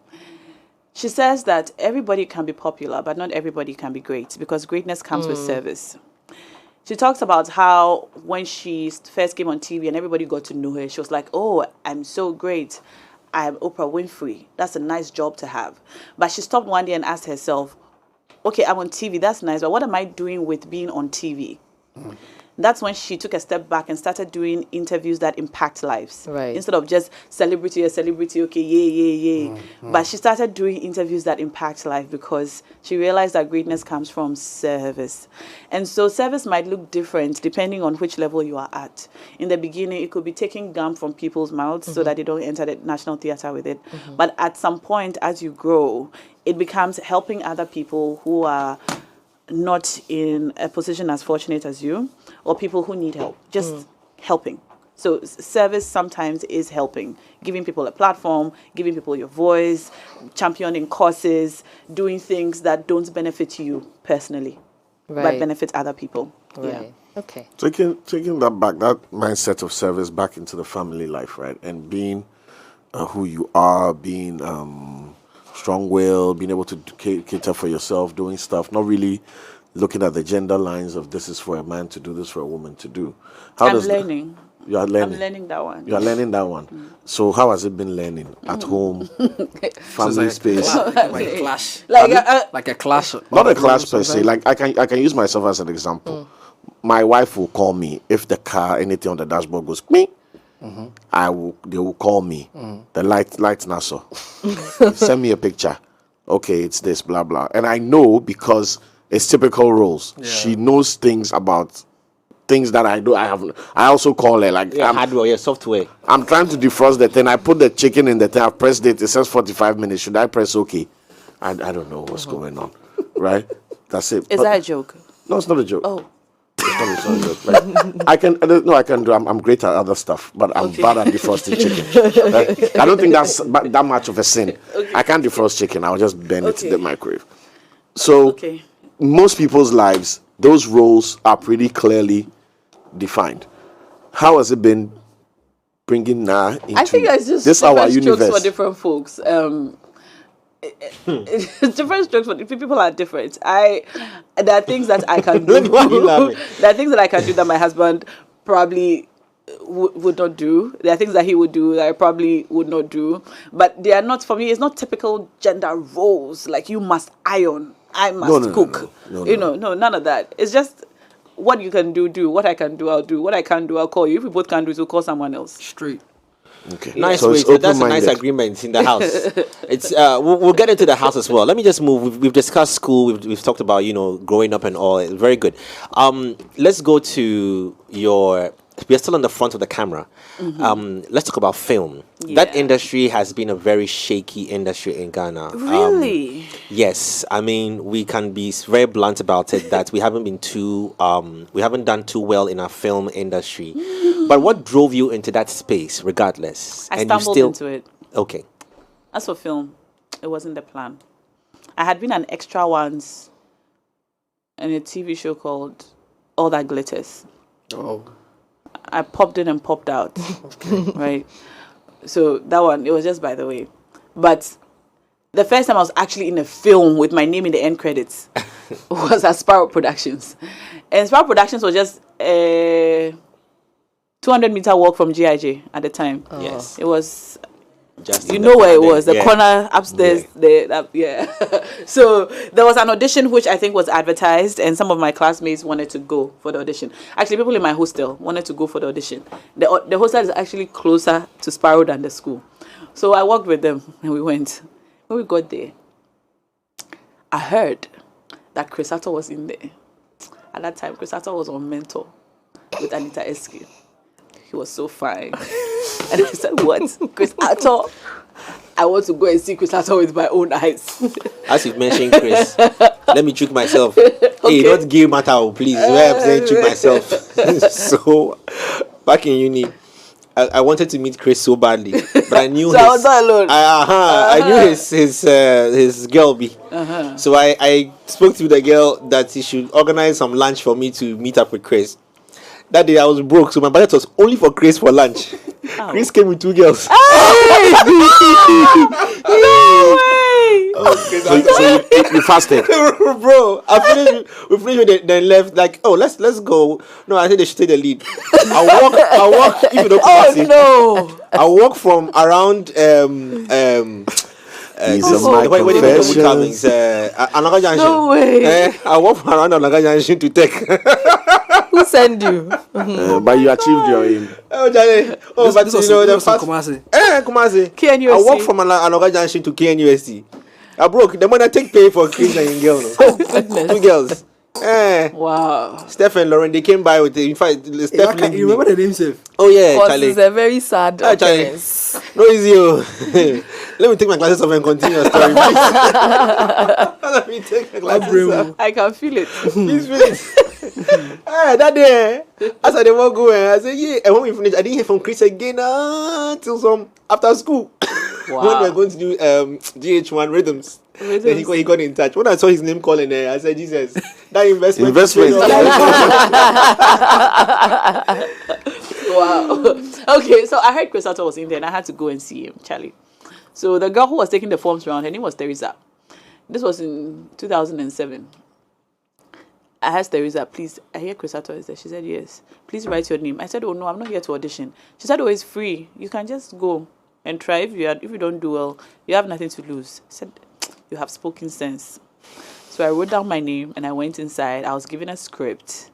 She says that everybody can be popular, but not everybody can be great, because greatness comes with service. She talks about how when she first came on TV and everybody got to know her, she was like, "Oh, I'm so great. I'm Oprah Winfrey. That's a nice job to have." But she stopped one day and asked herself, "Okay, I'm on TV. That's nice. But what am I doing with being on TV?" That's when she took a step back and started doing interviews that impact lives. Right. Instead of just celebrity, okay, yay. But she started doing interviews that impact life because she realized that greatness comes from service. And so service might look different depending on which level you are at. In the beginning, it could be taking gum from people's mouths so that they don't enter the National Theatre with it. But at some point, as you grow, it becomes helping other people who are not in a position as fortunate as you, or people who need help, just helping. So service sometimes is helping, giving people a platform, giving people your voice, championing causes, doing things that don't benefit you personally, but benefit other people. Right. Yeah. Okay. Taking that back, that mindset of service back into the family life, right? And being who you are, being strong-willed, being able to cater for yourself, doing stuff, not really looking at the gender lines of this is for a man to do, this for a woman to do. I'm learning. You are learning. I'm learning that one. You are learning that one. So how has it been learning at home, family space? Like a clash. Like a clash. Not a clash per se. Like I can use myself as an example. My wife will call me if the car, anything on the dashboard goes me. They will call me. The light Nassau. Send me a picture. Okay, it's this, blah blah. And I know because it's typical roles. Yeah. She knows things about things that I do. I also call her like hardware, software. I'm trying to defrost the thing. I put the chicken in the thing. I pressed it. It says 45 minutes. Should I press okay? I don't know what's going on. Right? That's it. Is that a joke? No, it's not a joke. Oh. It's not a joke. Like, I can do. I'm great at other stuff, but I'm bad at defrosting chicken. Like, I don't think that's that much of a sin. Okay. I can't defrost chicken. I'll just burn it in the microwave. So most people's lives, those roles are pretty clearly defined. How has it been bringing Naa into I think it's just this our universe? Strokes for different folks. Different strokes for people are different. There are things that I can do. There are things that I can do that my husband probably would not do. There are things that he would do that I probably would not do. But they are not, for me, it's not typical gender roles. Like you must iron, I must cook. No, none of that. It's just what you can do. What I can do, I'll do. What I can't do, I'll call you. If we both can't do it, we'll call someone else. Straight. Okay. Nice way. So that's a nice agreement in the house. It's we'll get into the house as well. Let me just move. We've discussed school. We've talked about growing up and all. Very good. Let's go to your. We're still on the front of the camera. Let's talk about film. Yeah. That industry has been a very shaky industry in Ghana. Really? Yes. I mean, we can be very blunt about it that we haven't done too well in our film industry. But what drove you into that space, regardless? I stumbled into it. Okay. As for film, it wasn't the plan. I had been an extra once in a TV show called All That Glitters. Oh. I popped in and popped out. Right. So that one, it was just by the way. But the first time I was actually in a film with my name in the end credits was at Sparrow Productions. And Sparrow Productions was just a 200-meter walk from GIJ at the time. Yes. It was, Just you know where it was, the yeah. corner upstairs. Yeah. So there was an audition which I think was advertised, and some of my classmates wanted to go for the audition. Actually, people in my hostel wanted to go for the audition. The hostel is actually closer to Sparrow than the school. So I walked with them, and we went. When we got there, I heard that Chris Attoh was in there. At that time, Chris Attoh was on Mentor with Anita Eskew. He was so fine. And I said, what? Chris Attoh? I want to go and see Chris Attoh with my own eyes. As you mentioned, Chris, let me trick myself. Hey, not gay matter, please. Where I'm saying trick myself. So, back in uni, I wanted to meet Chris so badly, but I knew So I was not alone. I knew his girl B. So I spoke to the girl that he should organize some lunch for me to meet up with Chris. That day I was broke, so my budget was only for Chris for lunch. Chris came with 2 girls. No way! So you fasted. Bro, we finished with it, then left like, oh, let's go. No, I think they should take the lead. I walk if you don't I walk from around These are my confessions. Anaga Junction. No way. I walk from around Anaga Junction to take. Who send you? But you achieved your aim. Oh, Johnny. Oh, but you know the first. Kumasi. Kumasi. KNUST. I walk from Anaga Junction to KNUST. I broke. The money I take pay for Chris and girl. Oh, goodness. 2 girls. Wow. Steph and Lauren, they came by with the, in fact, Steph linked You me. remember the name, Seth? Oh yeah, Because Charlie. it's a very sad Ah, Charlie. occurrence. No, easy. Oh. Let me take my glasses off and continue your story. Please. Let me take my glasses off. I can feel it. Please feel it. That day, as I walk going, I said, yeah. And when we finished, I didn't hear from Chris again till some after school. Wow. When we were going to do GH1 rhythms. Then he got in touch. When I saw his name calling there, I said, Jesus, that investment. Wow. Okay, so I heard Chris Attoh was in there and I had to go and see him, Charlie. So the girl who was taking the forms around, her name was Teresa. This was in 2007. I asked Teresa, please, I hear Chris Attoh is there. She said, yes. Please write your name. I said, oh, no, I'm not here to audition. She said, oh, it's free. You can just go and try. If you don't do well, you have nothing to lose. I said, you have spoken sense. So I wrote down my name and I went inside. I was given a script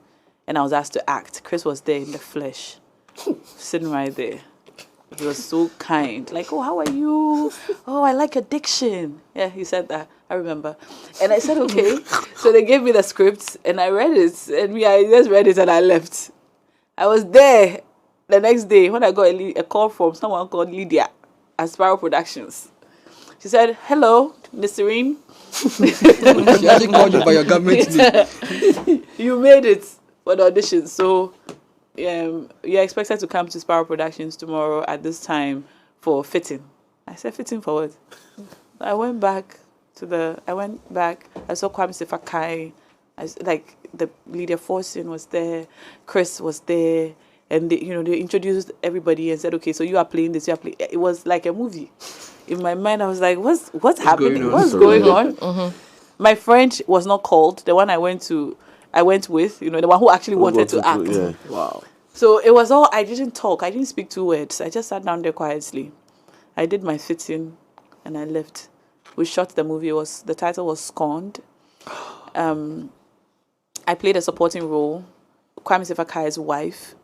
and I was asked to act. Chris was there in the flesh, sitting right there. He was so kind. Like, oh, how are you? Oh, I like addiction. Yeah, he said that. I remember. And I said, okay. So they gave me the script and I read it. And I just read it and I left. I was there the next day when I got a call from someone called Lydia at Sparrow Productions. She said, hello, Nisserine. She actually called you by your government name. You made it for the audition. So you're expected to come to Sparrow Productions tomorrow at this time for fitting. I said, fitting for what? I went back. I saw Kwame Sefakai. Like the Lydia Forson was there. Chris was there. And they introduced everybody and said, okay, so you are playing this, you are playing. It was like a movie. In my mind, I was like, what's happening? What's going on? Mm-hmm. My friend was not called. The one I went with, the one who actually wanted to act. Yeah. Wow. So it was all, I didn't talk. I didn't speak 2 words. I just sat down there quietly. I did my fitting and I left. We shot the movie. The title was Scorned. I played a supporting role, Kwame Sefakai's wife.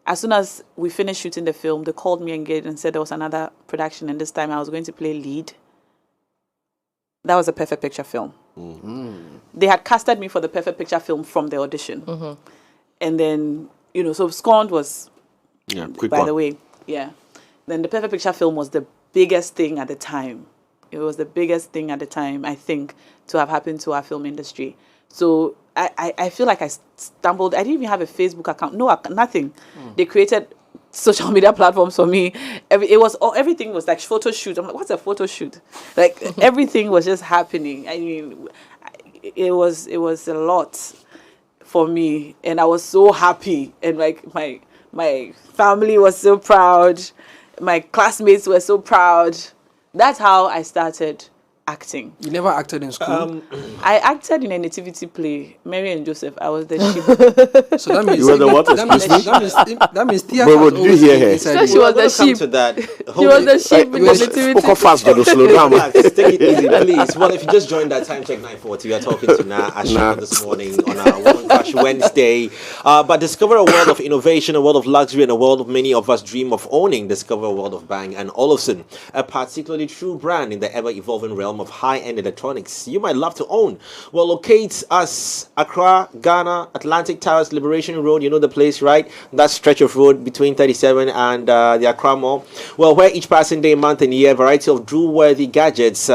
As soon as we finished shooting the film, they called me and said there was another production, and this time I was going to play lead. That was a Perfect Picture film. Mm-hmm. They had casted me for the Perfect Picture film from the audition. Mm-hmm. And then, so Scorned was, by the way, yeah. Then the Perfect Picture film was the biggest thing at the time. It was the biggest thing at the time, I think, to have happened to our film industry. So I feel like I stumbled. I didn't even have a Facebook account. No, nothing. They created social media platforms for me. Everything was like photo shoot. I'm like, what's a photo shoot? Like everything was just happening. I mean, it was a lot for me, and I was so happy. And like My family was so proud. My classmates were so proud. That's how I started acting. You never acted in school? I acted in a nativity play, Mary and Joseph. I was the sheep. So that means You were the what? that means Tia But has did you always hear been her? inside So you. she was the We'll come sheep. to that. She was the sheep in the nativity. Spoke fast, but slow down. Relax, take it easy, please. Well, if you just joined that time check 9:40, we are talking to Naa Ashorkor this morning on our Woman Crush Wednesday. But discover a world of innovation, a world of luxury, and a world many of us dream of owning. Discover a world of Bang & Olufsen, a particularly true brand in the ever-evolving realm of high-end electronics you might love to own. Well, locate us, Accra, Ghana, Atlantic Towers, Liberation Road. You know the place, right? That stretch of road between 37 and the Accra Mall. Well, where each passing day, month, and year, a variety of drool-worthy gadgets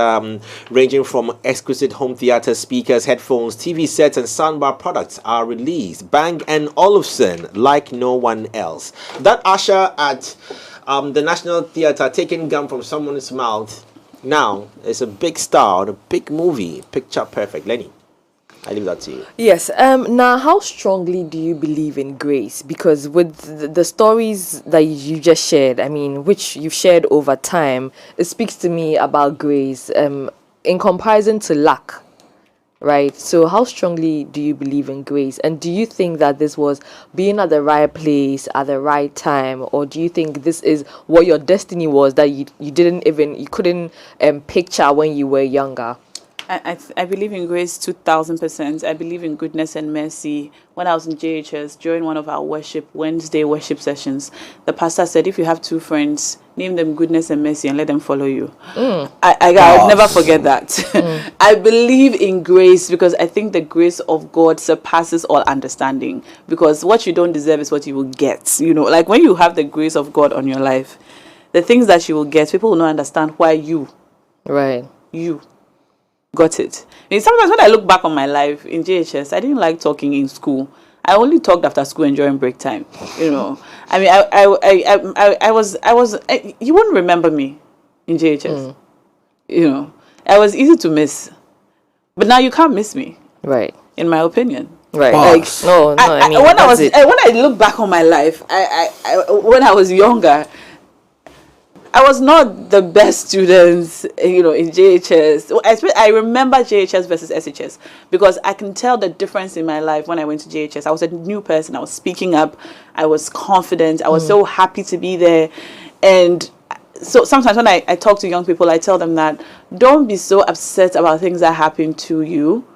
ranging from exquisite home theater speakers, headphones, TV sets, and soundbar products are released. Bang & Olufsen, like no one else. That usher at the National Theatre taking gum from someone's mouth now is a big star on a big movie. Picture perfect. Lenny, I leave that to you. Yes. Now, how strongly do you believe in grace? Because with the stories that you just shared, I mean, which you've shared over time, it speaks to me about grace. In comparison to luck, right? So, how strongly do you believe in grace? And do you think that this was being at the right place at the right time, or do you think this is what your destiny was that you couldn't picture when you were younger? I believe in grace 2,000%. I believe in goodness and mercy. When I was in JHS, during one of our Wednesday worship sessions, the pastor said, if you have two friends, name them goodness and mercy and let them follow you. I'll never forget that. I believe in grace because I think the grace of God surpasses all understanding. Because what you don't deserve is what you will get. You know, like when you have the grace of God on your life, the things that you will get, people will not understand why you got it. I mean, sometimes when I look back on my life in JHS, I didn't like talking in school. I only talked after school and during break time. You know, I mean, I was. You wouldn't remember me in JHS. You know, I was easy to miss, but now you can't miss me. Right. In my opinion. Right. Like I mean, when I look back on my life, when I was younger, I was not the best student, you know, in JHS. I remember JHS versus SHS because I can tell the difference in my life when I went to JHS. I was a new person. I was speaking up. I was confident. I was so happy to be there. And so sometimes when I talk to young people, I tell them that don't be so upset about things that happen to you.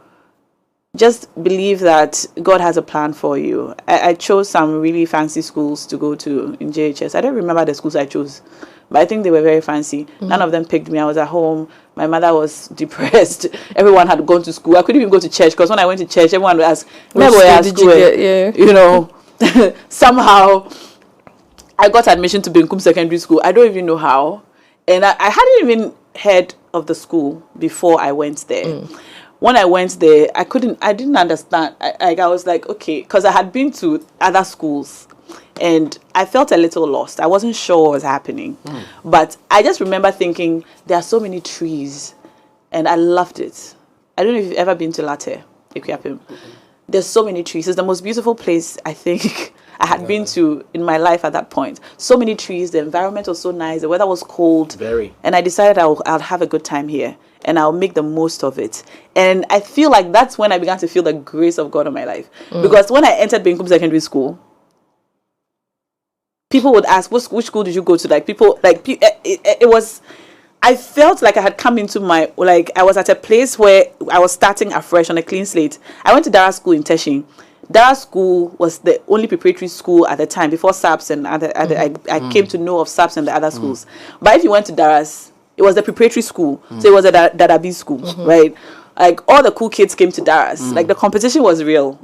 Just believe that God has a plan for you. I chose some really fancy schools to go to in JHS. I don't remember the schools I chose, but I think they were very fancy. None of them picked me. I was at home. My mother was depressed. Everyone had gone to school. I couldn't even go to church because when I went to church, everyone would ask, where were you at school? You know, somehow I got admission to Benkum Secondary School. I don't even know how. And I hadn't even heard of the school before I went there. When I went there, I didn't understand. I was like, okay, because I had been to other schools and I felt a little lost. I wasn't sure what was happening. But I just remember thinking, there are so many trees and I loved it. I don't know if you've ever been to Latte, Ikuapem. There's so many trees. It's the most beautiful place, I think, I had been to in my life at that point. So many trees. The environment was so nice. The weather was cold. Very. And I decided I'll have a good time here. And I'll make the most of it. And I feel like that's when I began to feel the grace of God on my life. Because when I entered Benkum Secondary School, people would ask, which school did you go to? Like, people, like, it was, I felt like I had come into I was at a place where I was starting afresh on a clean slate. I went to Dara School in Teshin. Dara School was the only preparatory school at the time, before SAPS and I came to know of SAPS and the other schools. But if you went to Dara's, it was the preparatory school, so it was a Dadabi school, right? Like, all the cool kids came to Dara's. Like, the competition was real.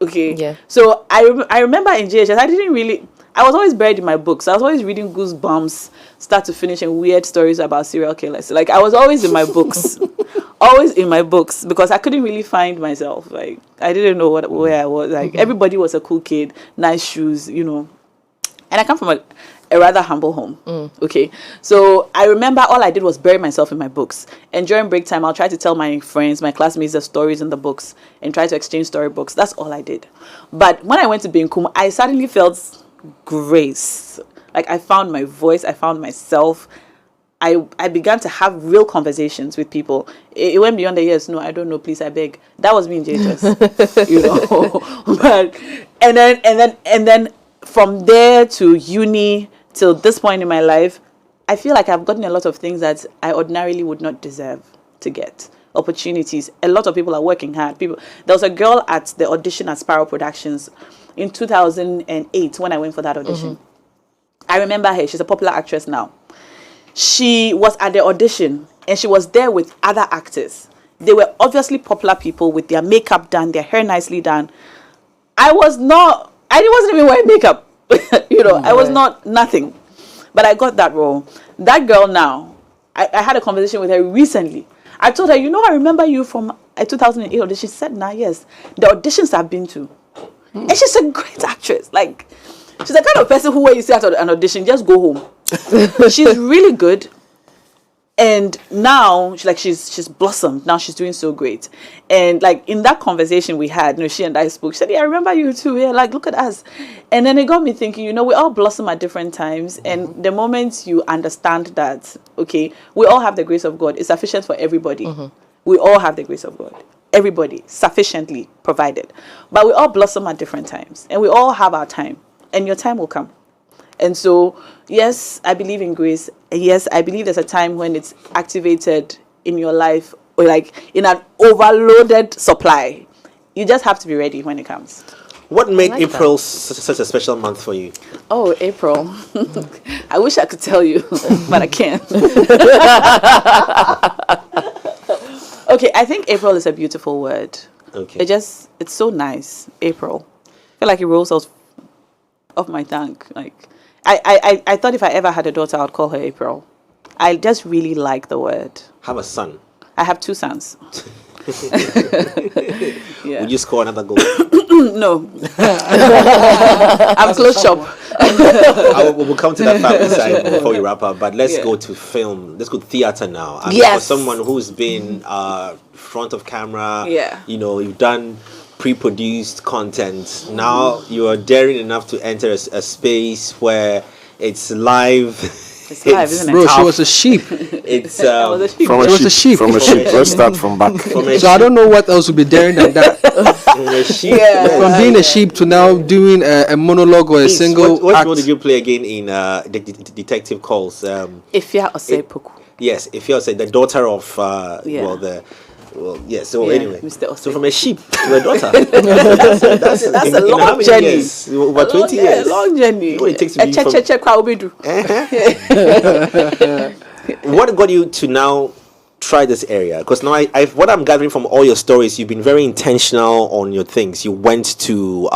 Okay? Yeah. So, I remember in JHS, I was always buried in my books. I was always reading Goosebumps, start to finish, and weird stories about serial killers. Like, I was always in my books. Always in my books, because I couldn't really find myself. Like, I didn't know where I was. Like, everybody was a cool kid, nice shoes, you know. And I come from a rather humble home. Okay. So I remember all I did was bury myself in my books. And during break time, I'll try to tell my friends, my classmates, the stories in the books and try to exchange storybooks. That's all I did. But when I went to Benkum, I suddenly felt grace. Like, I found my voice, I found myself. I began to have real conversations with people. It went beyond the years. No, I don't know. Please, I beg. That was me in JHS, you know. But and then from there to uni till this point in my life, I feel like I've gotten a lot of things that I ordinarily would not deserve to get. Opportunities. A lot of people are working hard. There was a girl at the audition at Sparrow Productions in 2008 when I went for that audition. I remember her. She's a popular actress now. She was at the audition and she was there with other actors. They were obviously popular people with their makeup done, their hair nicely done. I wasn't even wearing makeup. You know, I was nothing. But I got that role. That girl now, I had a conversation with her recently. I told her, you know, I remember you from a 2008 audition. She said, nah, yes. The auditions I've been to. And she's a great actress. Like, she's the kind of person who, when you see her at an audition, just go home. She's really good. And now, she's blossomed. Now she's doing so great. And, like, in that conversation we had, you know, she and I spoke. She said, yeah, I remember you too. Yeah, like, look at us. And then it got me thinking, you know, we all blossom at different times. And the moment you understand that, okay, we all have the grace of God. It's sufficient for everybody. We all have the grace of God. Everybody, sufficiently provided. But we all blossom at different times. And we all have our time. And your time will come. And so, yes, I believe in grace. And yes, I believe there's a time when it's activated in your life, or like in an overloaded supply. You just have to be ready when it comes. What made April such a special month for you? Oh, April. I wish I could tell you, but I can't. Okay, I think April is a beautiful word. Okay. It's so nice, April. I feel like it rolls off my tongue. Like, I thought if I ever had a daughter, I'd call her April. I just really like the word. Have a son. I have 2 sons. Yeah. Would you score another goal? No. I'm close shop. We'll come to that family side before we wrap up. But let's go to film. Let's go to theater now. I mean, Yes. for someone who's been front of camera, Yeah. you know, you've done pre-produced content. Now you are daring enough to enter a space where it's live. It's live, isn't it? Bro, she was a sheep. It's I was a sheep. From She was a sheep. From a sheep. Let's start from back. So I don't know what else would be daring than that. from a sheep. Yeah. From being a sheep to now doing a monologue or a single What act. role did you play again in the Detective Calls? Ifya Osepoku. Yes, if you're the daughter of Yeah. So Yeah, anyway, Mr. so from a sheep to a daughter. That's a long how many journey. years? Over 20 years. A long journey. What it takes to be from- What got you to now try this area? Because now what I'm gathering from all your stories, you've been very intentional on your things. You went to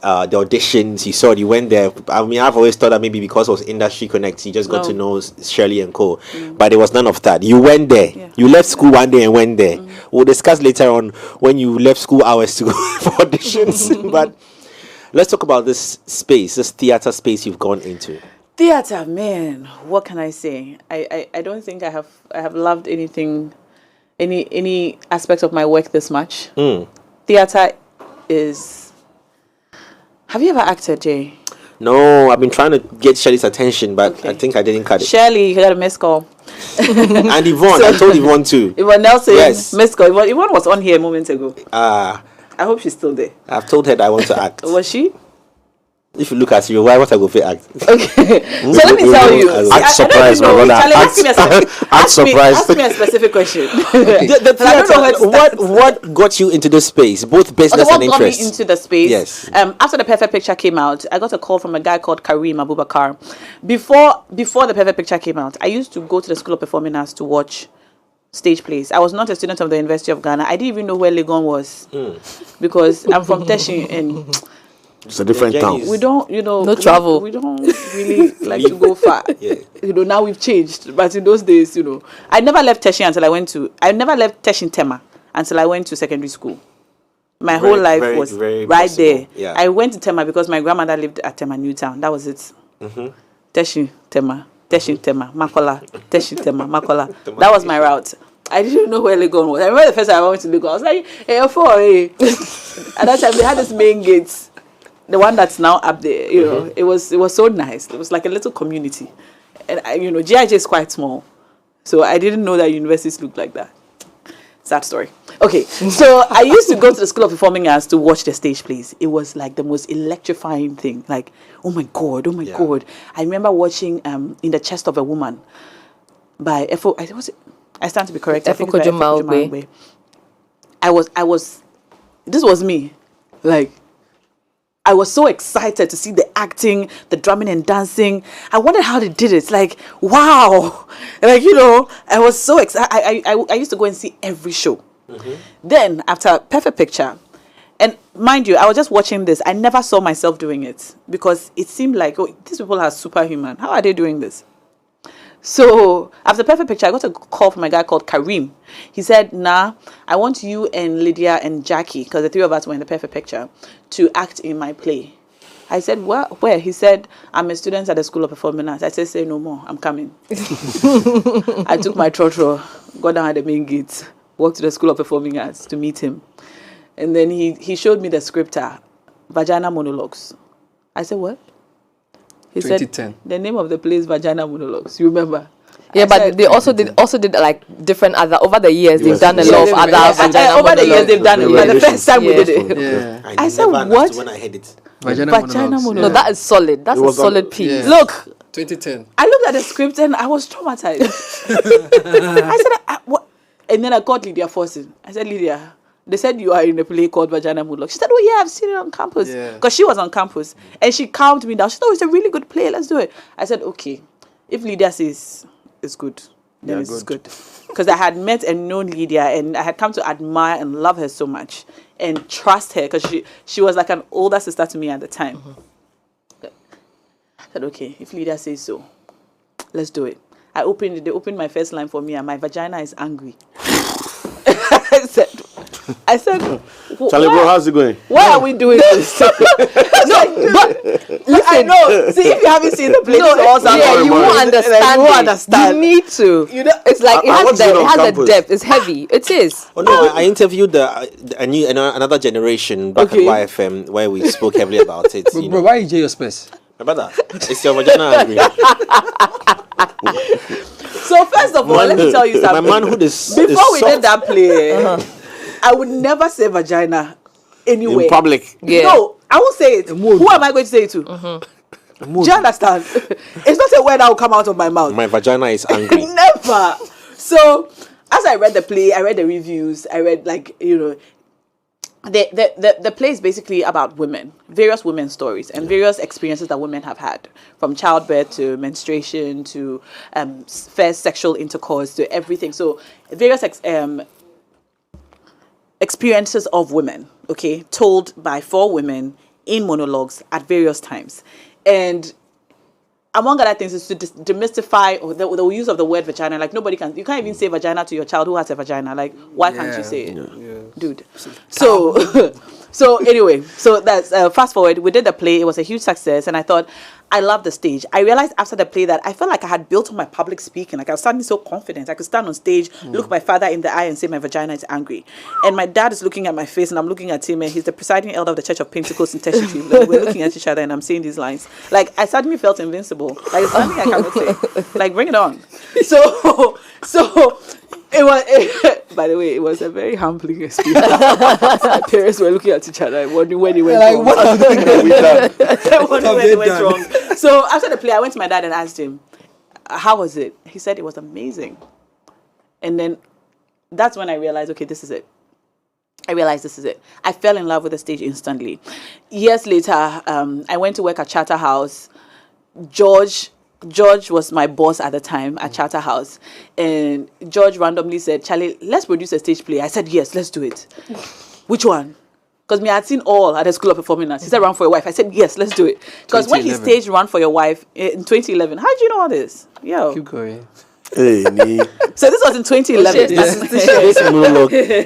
the auditions, you saw it, you went there. I mean, I've always thought that maybe because it was industry connects, you just got to know Shirley and co. But there was none of that. You went there. Yeah. You left school one day and went there. We'll discuss later on when you left school hours to go for auditions. But let's talk about this space, this theater space you've gone into. Theater, man, what can I say? I don't think I have loved anything, any aspect of my work this much. Theater is. Have you ever acted, Jay? No, I've been trying to get Shirley's attention, but I think I didn't cut it. Shirley, you got a missed call. And Yvonne, I told Yvonne too. Yvonne Nelson, Yes. missed call. Yvonne was on here a moment ago. I hope she's still there. I've told her that I want to act. Was she? If you look at you, why what I go for act? Okay. So let me tell you. Act surprised, my brother. Act surprised. Ask me a specific question. The I don't know where to start. what got you into this space, both business What and got me interest? into the space? Yes. After The Perfect Picture came out, I got a call from a guy called Kareem Abubakar. Before The Perfect Picture came out, I used to go to the School of Performing Arts to watch stage plays. I was not a student of the University of Ghana. I didn't even know where Legon was because I'm from Teshi and It's a different town. Jenny's. we don't, No travel. We don't really like to go far. Yeah. Now we've changed, but in those days, I never left Teshi I never left Teshi Tema until I went to secondary school. My whole life was very right possible. there. Yeah. I went to Tema because my grandmother lived at Tema Newtown. That was it. Teshi Tema, Makola, Teshi Tema, Makola. That was my route. I didn't know where Legon was. I remember the first time I went to Legon, I was like, hey, at that time they had this main gates. the one that's now up there, you know, it was so nice. It was like a little community. And, GIJ is quite small. So I didn't know that universities looked like that. Sad story. Okay, so I used to go to the School of Performing Arts to watch the stage plays. It was like the most electrifying thing. Like, oh my God. I remember watching In the Chest of a Woman by I stand to be correct. Efo Kojo. This was me. Like, I was so excited to see the acting, the drumming and dancing. I wondered how they did it. Like, wow. Like, I was so excited. I used to go and see every show. Then, after Perfect Picture, and mind you, I was just watching this. I never saw myself doing it because it seemed like, these people are superhuman. How are they doing this? So, after Perfect Picture, I got a call from a guy called Kareem. He said, Nah, I want you and Lydia and Jackie, because the three of us were in the Perfect Picture, to act in my play. I said, where? He said, I'm a student at the School of Performing Arts. I said, say no more, I'm coming. I took my trotro, got down at the main gate, walked to the School of Performing Arts to meet him. And then he showed me the script, Vagina Monologues. I said, what? He 2010. said the name of the play is Vagina Monologues. You remember? Yeah, but they also did like different other over the years. They've done a lot of other vagina over the years they've done it. But the first time we did it, Yeah. I said, what? When I heard it. Vagina Monologues. No, that is solid. That's a solid piece. Yeah. Look, 2010. I looked at the script and I was traumatized. I said, what? And then I called Lydia Forson. I said, Lydia, they said you are in a play called Vagina Monologues. She said, oh yeah, I've seen it on campus. Because she was on campus. And she calmed me down. She said, oh, it's a really good play. Let's do it. I said, okay. If Lydia says it's good, then it's good. Because I had met and known Lydia and I had come to admire and love her so much and trust her because she was like an older sister to me at the time. I said, okay, if Lydia says so, let's do it. They opened my first line for me and my vagina is angry. I said, Charlie, bro, how's it going? Why are we doing this? No, but listen, I know. See, if you haven't seen the play, you won't understand. You won't understand. You need to. It's like it has a depth. It's heavy. It is. Oh no, I interviewed another generation back at YFM where we spoke heavily about it. Bro, why you your space? My brother, it's your vagina angry. So first of all, let me tell you something. My manhood is before we did that play, I would never say vagina anywhere. In public. Yeah. No, I won't say it. Who am I going to say it to? Do you understand? It's not a word that will come out of my mouth. My vagina is angry. Never. So, as I read the play, I read the reviews, I read the play is basically about women, various women's stories and various experiences that women have had, from childbirth to menstruation to first sexual intercourse to everything. So various experiences of women, okay, told by 4 women in monologues at various times. And among other things is to demystify the use of the word vagina. Like you can't even say vagina to your child who has a vagina. Like, why can't you say it? Dude. So anyway, so that's fast forward. We did the play. It was a huge success. And I thought, I love the stage. I realized after the play that I felt like I had built on my public speaking. Like I was standing so confident. I could stand on stage, look my father in the eye and say my vagina is angry. And my dad is looking at my face and I'm looking at him and he's the presiding elder of the Church of Pentecost in Teshitrim. Like, we're looking at each other and I'm saying these lines. Like I suddenly felt invincible. Like it's something I cannot say. Like bring it on. So it was, by the way, it was a very humbling experience. My parents were looking at each other and wondering where they went wrong. What are the things that we done? Wondering where they went wrong. So after the play, I went to my dad and asked him, how was it? He said it was amazing. And then that's when I realized, okay, this is it. I fell in love with the stage instantly. Years later, I went to work at Charterhouse. George was my boss at the time at Charterhouse. And George randomly said, Charlie, let's produce a stage play. I said, yes, let's do it. Which one? Because I had seen all at the School of Performing Arts. He said, Run for Your Wife. I said, yes, let's do it. Because when he staged Run for Your Wife in 2011, how did you know all this? Yo. Keep going. Hey, so this was in 2011.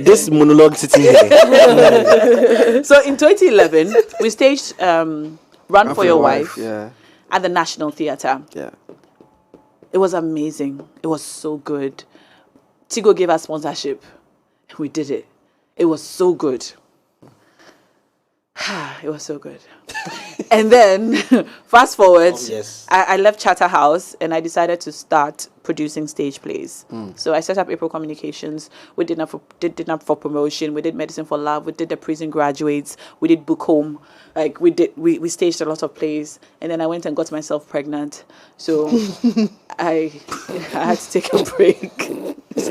This monologue sitting here. So in 2011, we staged Run for Your Wife at the National Theatre. Yeah. It was amazing. It was so good. Tigo gave us sponsorship. We did it. It was so good. It was so good. And then, fast forward, yes. I left Charterhouse and I decided to start producing stage plays. So I set up April Communications. We did enough for promotion. We did Medicine for Love. We did The Prison Graduates. We did Book Home. Like we staged a lot of plays. And then I went and got myself pregnant. So I had to take a break.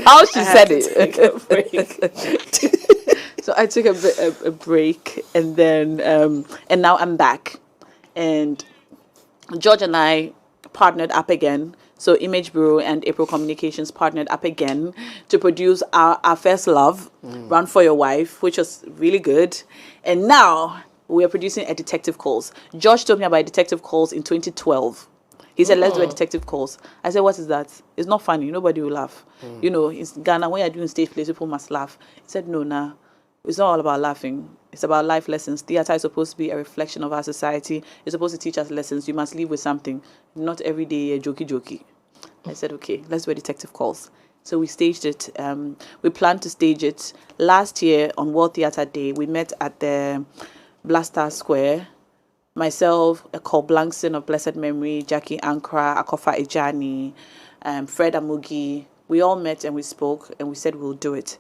How she said it. Take a break. So I took a break, and then and now I'm back, and George and I partnered up again. So Image Bureau and April Communications partnered up again to produce our first love, Run for Your Wife, which was really good. And now we are producing a Detective Calls. George told me about Detective Calls in 2012. He said, let's do a Detective Calls. I said, what is that? It's not funny. Nobody will laugh. You know, in Ghana, when you're doing stage plays, people must laugh. He said, no, nah. It's not all about laughing. It's about life lessons. Theatre is supposed to be a reflection of our society. It's supposed to teach us lessons. You must live with something. Not every day a jokey. I said, okay, let's do a Detective Calls. So we staged it. We planned to stage it last year on World Theatre Day. We met at the Blaster Square. Myself, Cole Blankson of blessed memory, Jackie Ankara, Akofa Ejani, Fred Amugi. We all met and we spoke and we said we'll do it.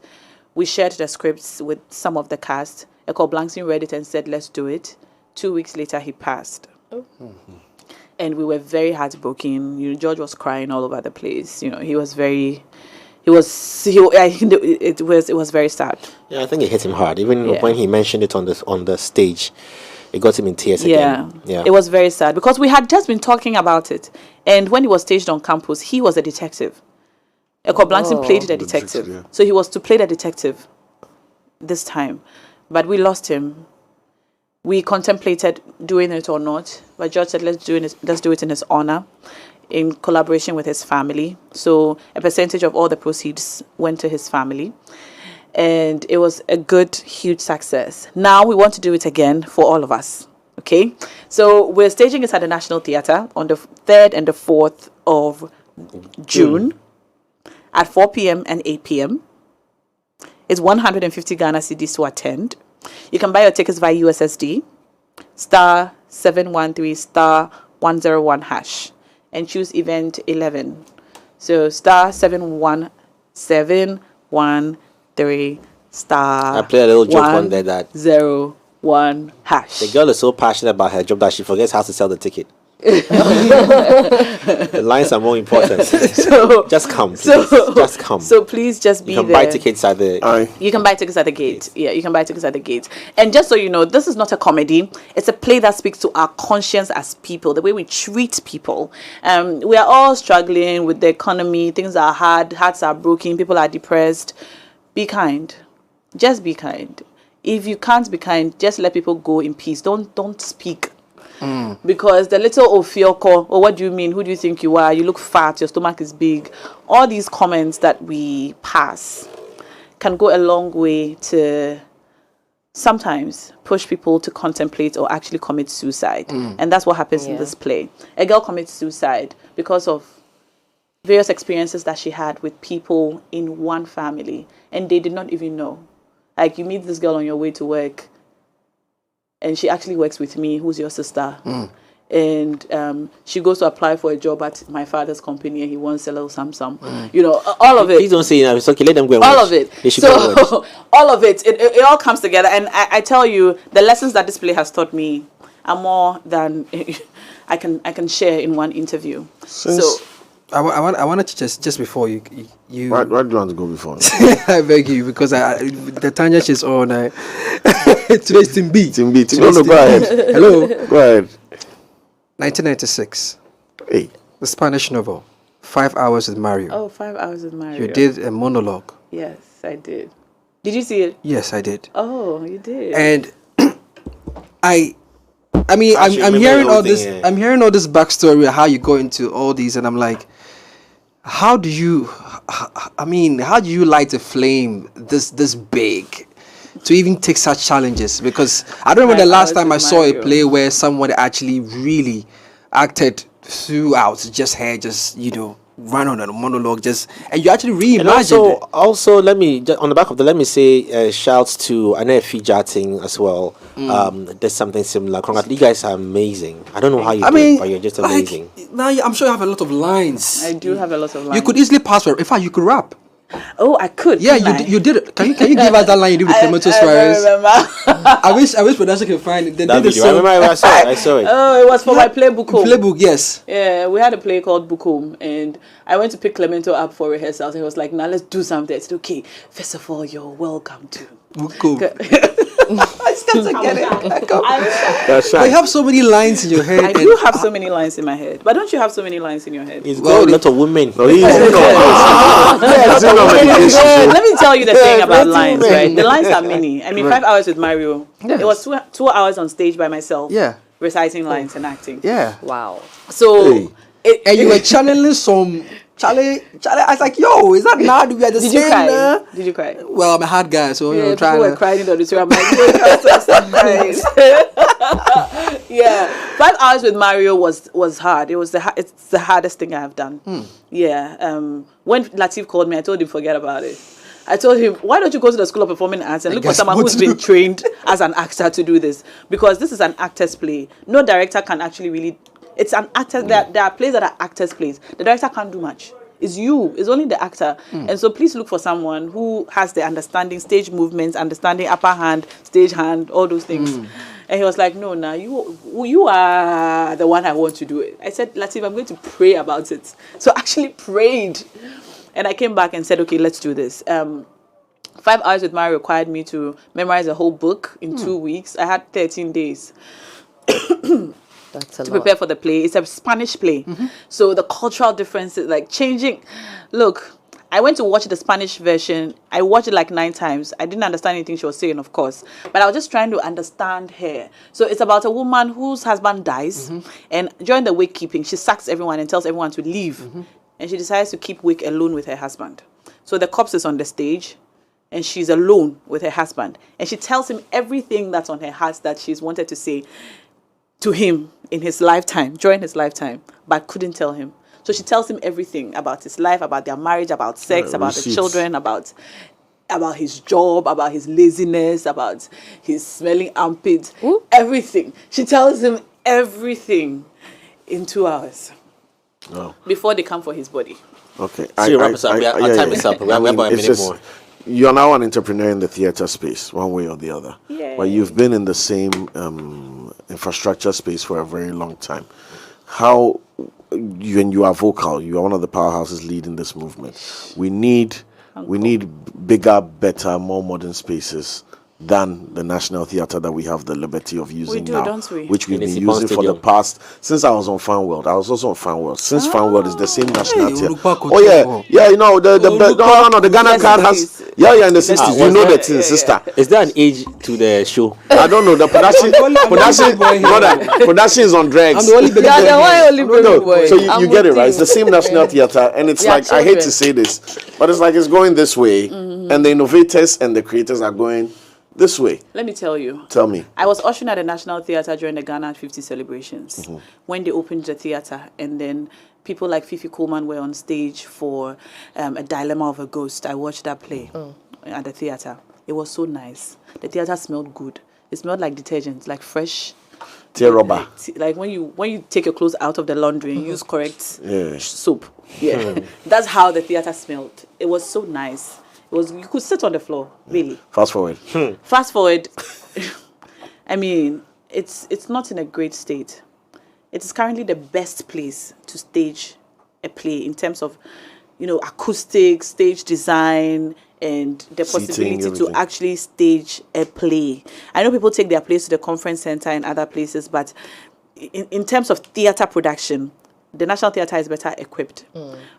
We shared the scripts with some of the cast. Cole Blankson read it and said, let's do it. 2 weeks later, he passed. And we were very heartbroken. You know, George was crying all over the place. You know, it was very sad. Yeah, I think it hit him hard. Even when he mentioned it on the stage, it got him in tears again. Yeah, it was very sad because we had just been talking about it. And when he was staged on campus, he was a detective. Eko Blankson played the detective. Yeah. So he was to play the detective this time. But we lost him. We contemplated doing it or not. But George said, let's do it in his honor, in collaboration with his family. So a percentage of all the proceeds went to his family. And it was a good, huge success. Now we want to do it again for all of us. Okay? So we're staging it at the National Theatre on the 3rd and the 4th of June. At 4 p.m. and 8 p.m. It's 150 Ghana cedis to attend. You can buy your tickets via USSD, *713 *101 hash, and choose event 11. So *713 I play a little joke on there that 101 hash. the girl is so passionate about her job that she forgets how to sell the ticket. The lines are more important. So just come, please. Just come. So please just be you can there. buy tickets at the. You can buy tickets at the gate. Yeah, you can buy tickets at the gate. And just so you know, this is not a comedy. It's a play that speaks to our conscience as people, the way we treat people. We are all struggling with the economy. Things are hard. Hearts are broken. People are depressed. Be kind. Just be kind. If you can't be kind, just let people go in peace. Don't speak. Because the little Ofioko, or what do you mean? Who do you think you are? You look fat, your stomach is big. All these comments that we pass can go a long way to sometimes push people to contemplate or actually commit suicide. And that's what happens in this play. A girl commits suicide because of various experiences that she had with people in one family, and they did not even know. Like, you meet this girl on your way to work, and she actually works with me, who's your sister. And she goes to apply for a job at my father's company, and he wants a little Samsung. You know, all of it. Please don't say it. It's okay. Let them go. All of it. They should go and watch. All of it. It all comes together. And I tell you, the lessons that this play has taught me are more than I can share in one interview. So I wanted to just before you. Why do you want to go before? I beg you, because the tangent is on. Today's Team B. Team B. No, go ahead. Hello. Go ahead. 1996. Hey. The Spanish novel, 5 Hours with Mario. Oh, 5 Hours with Mario. You did a monologue. Yes, I did. Did you see it? Yes, I did. Oh, you did. And I mean, Actually, I'm remember hearing the whole all this. thing, yeah. I'm hearing all this backstory, how you go into all these, and I'm like, how do you light a flame this big to even take such challenges? Because I don't remember the last time I saw a play where someone actually really acted throughout, just run on a monologue, and you actually reimagined it. Also, let me on the back of let me say shouts to Anefi Jating as well. There's something similar. You guys are amazing. I don't know how you do mean, it, but you're just like, amazing. now I'm sure you have a lot of lines. I do have a lot of lines. You could easily pass for. In fact, you could rap. Oh, I could. Yeah, couldn't I? you did it. Can you give us that line you did with Clementos I Suarez? don't remember. I wish production can find it. They That did the video, I song. remember I saw it. Oh, it was for my play book home. Playbook, yes. Yeah, we had a play called Book Home, and I went to pick Clemento up for rehearsals. And he was like, "Now let's do something." I said, "Okay, first of all, you're welcome to." Cool. I still don't get it. That's But right. you have so many lines in your head. I do have so many lines in my head, but don't you have so many lines in your head? He's got a lot of women. No, he's Let me tell you the thing about lines, right? The lines are many. I mean, 5 hours with Mario. Yes. It was 2 hours on stage by myself. Yeah. Reciting lines and acting. Yeah. Wow. So, Hey. And you were channeling some. Charlie, I was like, yo, is that now? We are the did same. you cry? Did you cry? Well, I'm a hard guy, so you know, Yeah, trying people were to. crying in the auditorium. I'm like, yeah, 5 hours with Mario was hard. It's the hardest thing I have done. Yeah. When Latif called me, I told him forget about it. I told him, why don't you go to the School of Performing Arts and look for guess someone what who's to been do. trained as an actor to do this, because this is an actor's play. No director can actually really. It's an actor. There are plays that are actors' plays. The director can't do much. It's you. It's only the actor. And so please look for someone who has the understanding stage movements, understanding upper hand, stage hand, all those things. And he was like, no, you are the one I want to do it. I said, Latif, I'm going to pray about it. So I actually prayed. And I came back and said, okay, let's do this. 5 hours with Mario required me to memorize a whole book in 2 weeks. I had 13 days. That's a To lot. prepare for the play. It's a Spanish play. So the cultural differences, like changing. Look, I went to watch the Spanish version. I watched it like 9 times. I didn't understand anything she was saying, of course. But I was just trying to understand her. So it's about a woman whose husband dies. And during the wake keeping, she sacks everyone and tells everyone to leave. And she decides to keep wake alone with her husband. So the corpse is on the stage. And she's alone with her husband. And she tells him everything that's on her heart that she's wanted to say to him in his lifetime, during his lifetime, but couldn't tell him. So she tells him everything about his life, about their marriage, about sex, about the receipts. children, about his job, about his laziness, about his smelling armpits, everything. She tells him everything in 2 hours before they come for his body. Okay. So you wrap us up. Our time is up. We have about a minute more. You're now an entrepreneur in the theater space, one way or the other. Yay. But you've been in the same infrastructure space for a very long time. How, when you are vocal, you are one of the powerhouses leading this movement. We need bigger, better, more modern spaces than the National Theatre that we have the liberty of using do, now, don't we? which we've In been the using for the Stadium. past, since I was on Fan World. I was also on Fan World. Since Fan World is the same National Hey, Theatre. Olupa Oh yeah, Kocho. yeah, you know the Ghana Yes, card it has is. in the 60s. You was know the that- thing, sister. Is there an age to the show? I don't know the production. I'm the only boy here. Brother, production is on drugs. I'm the only baby Yeah, boy the here. one only baby No, boy. so you I'm get it with right. It's the same National Theatre, and it's Yeah, like I hate children. to say this, but it's like it's going this way, and the innovators and the creators are going this way. Let me tell you. Tell me. I was ushering at the National Theatre during the Ghana 50 celebrations when they opened the theatre, and then people like Fifi Coleman were on stage for A Dilemma of a Ghost. I watched that play at the theatre. It was so nice. The theatre smelled good. It smelled like detergent, like fresh. Tear rubber. Like when you take your clothes out of the laundry and use correct Yeah. soap. Yeah, that's how the theatre smelled. It was so nice. It was, you could sit on the floor, really. Fast forward. Fast forward, I mean, it's not in a great state. It is currently the best place to stage a play in terms of, acoustics, stage design, and the Seating, possibility to everything. actually stage a play. I know people take their plays to the conference center and other places, but in terms of theater production, the National Theatre is better equipped.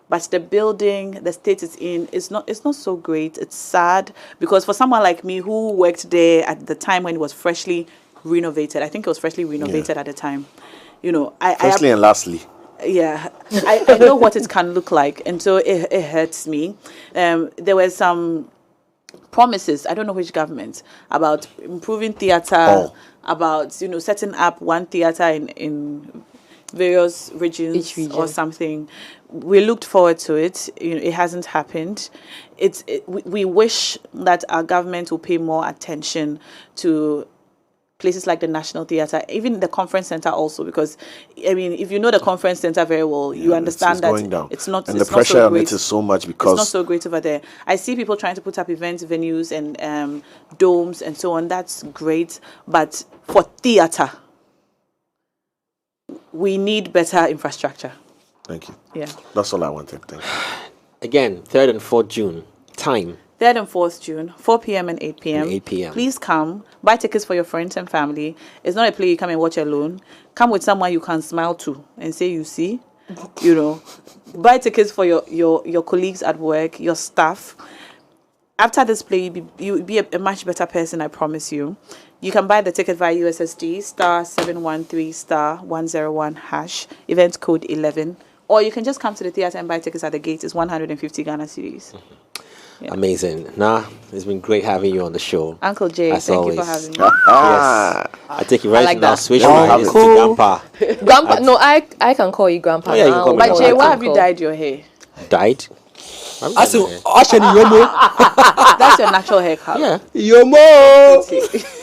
But the building, the state it's in, it's not so great. It's sad because for someone like me who worked there at the time when it was freshly renovated, I think it was freshly renovated at the time. Firstly and lastly. Yeah, I know what it can look like, and so it hurts me. There were some promises, I don't know which government, about improving theatre, about setting up one theatre in various regions Each region. or something. We looked forward to it. It hasn't happened. We wish that our government will pay more attention to places like the National Theatre, even the Conference Center also, because I mean, if you know the Conference Center very well, you understand that going down. it's not. And it's the pressure not so on great. it is so much It's because not so great over there. I see people trying to put up events, venues, and domes and so on. That's great, but for theatre, we need better infrastructure. Thank you. Yeah. That's all I wanted. Thank you. Again, 3rd and 4th June. Time. 3rd and 4th June, 4 p.m. and 8 p.m. 8 p.m. Please come. Buy tickets for your friends and family. It's not a play you come and watch alone. Come with someone you can smile to and say, you see, you know. Buy tickets for your colleagues at work, your staff. After this play, you'll be a much better person, I promise you. You can buy the ticket via USSD, *713*101#, event code 11. Or you can just come to the theatre and buy tickets at the gate. It's 150 Ghana cedis. Yeah. Amazing. Nah, it's been great having you on the show. Uncle Jay, As thank always. you for having me. Yes. I take it right like now. that. Switch Oh, my name to Grandpa. Grandpa, no, I can call you Grandpa. Oh, yeah, you can now. call me But Grandpa. Jay, I why can have you call. dyed your hair? Died? I said, Asha ni yomo. That's your natural haircut. Yeah. Yomo.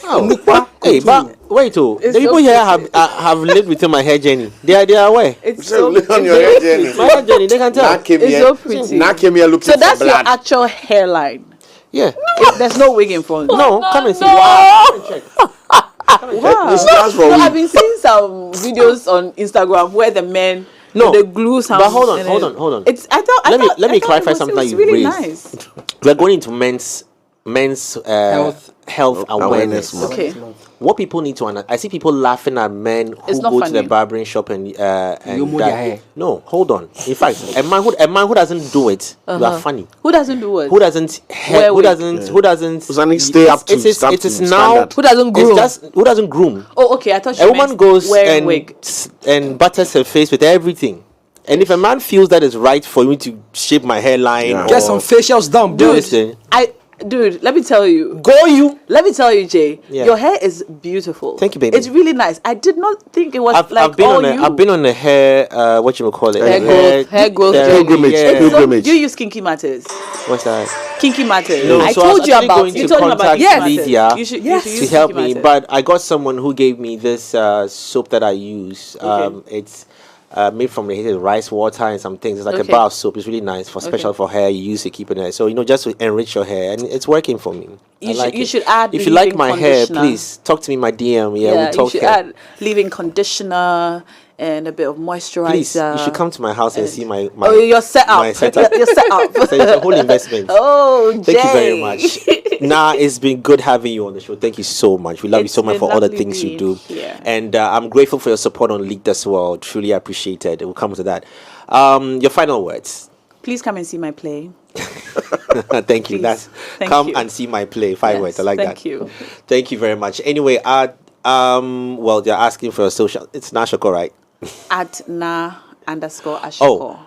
Oh. Hey, but wait, the It's people so here pretty. have lived within my hair journey. They are aware. It's So so look on it's your so head, pretty. Jenny. My hair journey, they can tell. Nah came It's here. so pretty. Nah came here looking So that's for your blood. actual hairline. Yeah. There's no wig in front. No, come and see. Wow. This stands for No, I've we. been seeing some videos on Instagram where the men No, they glue some. but hold on, and hold then- on, hold on. It's I thought. Let me I thought clarify it was, something it was you really raised. nice. We're going into men's health awareness. month. Okay. What people need to understand, I see people laughing at men who It's not go to the funny. barbering shop and Yomo their hair. No, hold on. In fact, a man who doesn't do it, you are funny. Who doesn't do it? Who doesn't Wear who wig. doesn't who doesn't Doesn't stay up to it is standard. now Who doesn't groom? it's just who doesn't groom. Oh, okay. I thought you A woman meant goes wearing wig. and butters her face with everything. And if a man feels that it's right for me to shape my hairline, Yeah. Get some facials done, do bro. listen, Dude, let me tell you. Let me tell you, Jay. Yeah. Your hair is beautiful. Thank you, baby. It's really nice. I did not think it was I've like been all on you. I've been on a hair what you call it Hair growth therapy, pilgrimage, yeah. pilgrimage. Do you use Kinky Matters? What's that? Kinky Matters. No, I so told was you actually about going it. to You told me about contact Kinky Matters. Lydia You should to use help Kinky me, Matters. but I got someone who gave me this soap that I use. It's made from the rice water and some things. It's like a Okay. bar of soap. It's really nice for special for hair. You use it, keep it in. So just to enrich your hair, and it's working for me. I You like should- you it. should add If you like leave-in my hair, conditioner. please talk to me in my DM. Yeah, Yeah, we'll you talk should hair. add leave-in conditioner and a bit of moisturizer. Please, you should come to my house and see my Oh, your setup. my setup. Your setup. So it's a whole investment. Oh, Jay. Thank you very much. Nah, it's been good having you on the show. Thank you so much. We love you It's so much been for all the lovely things you being do. here. And I'm grateful for your support on Leaked as well. Truly appreciated. We'll come to that. Your final words. Please come and see my play. Thank you. Please. That's Thank come you. and see my play. 5 Yes, words. I like that. thank you. Thank you very much. Anyway, well, they're asking for a social. It's Naa Ashorkor, right? At @na_Ashorkor. Oh.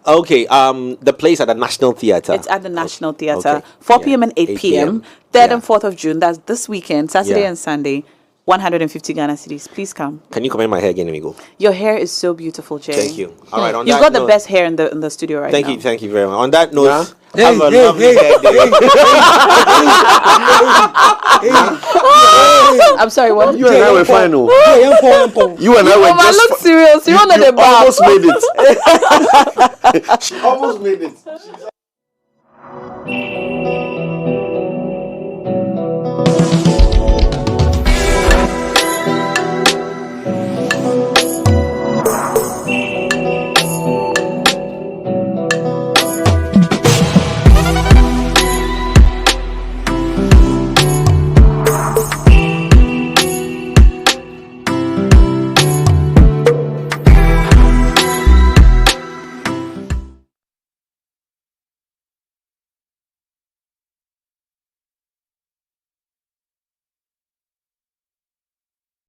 Okay, the place at the National Theatre. It's at the National Theatre, Okay. 4 Yeah. p.m. and 8 8 p.m. p.m. 3rd Yeah. and 4th of June. That's this weekend, Saturday Yeah. and Sunday. 150 Ghana cedis. Please come. Can you comment my hair again? Let me go. Your hair is so beautiful, Jay. Thank you. All right, on You've that got the note- best hair in the studio right Thank now. you very much. On that note, Nah. have a lovely hair day. I'm sorry, what? You and I were fine, oh. You and I were I just look serious. You're not you the bar. almost made it. She almost made it.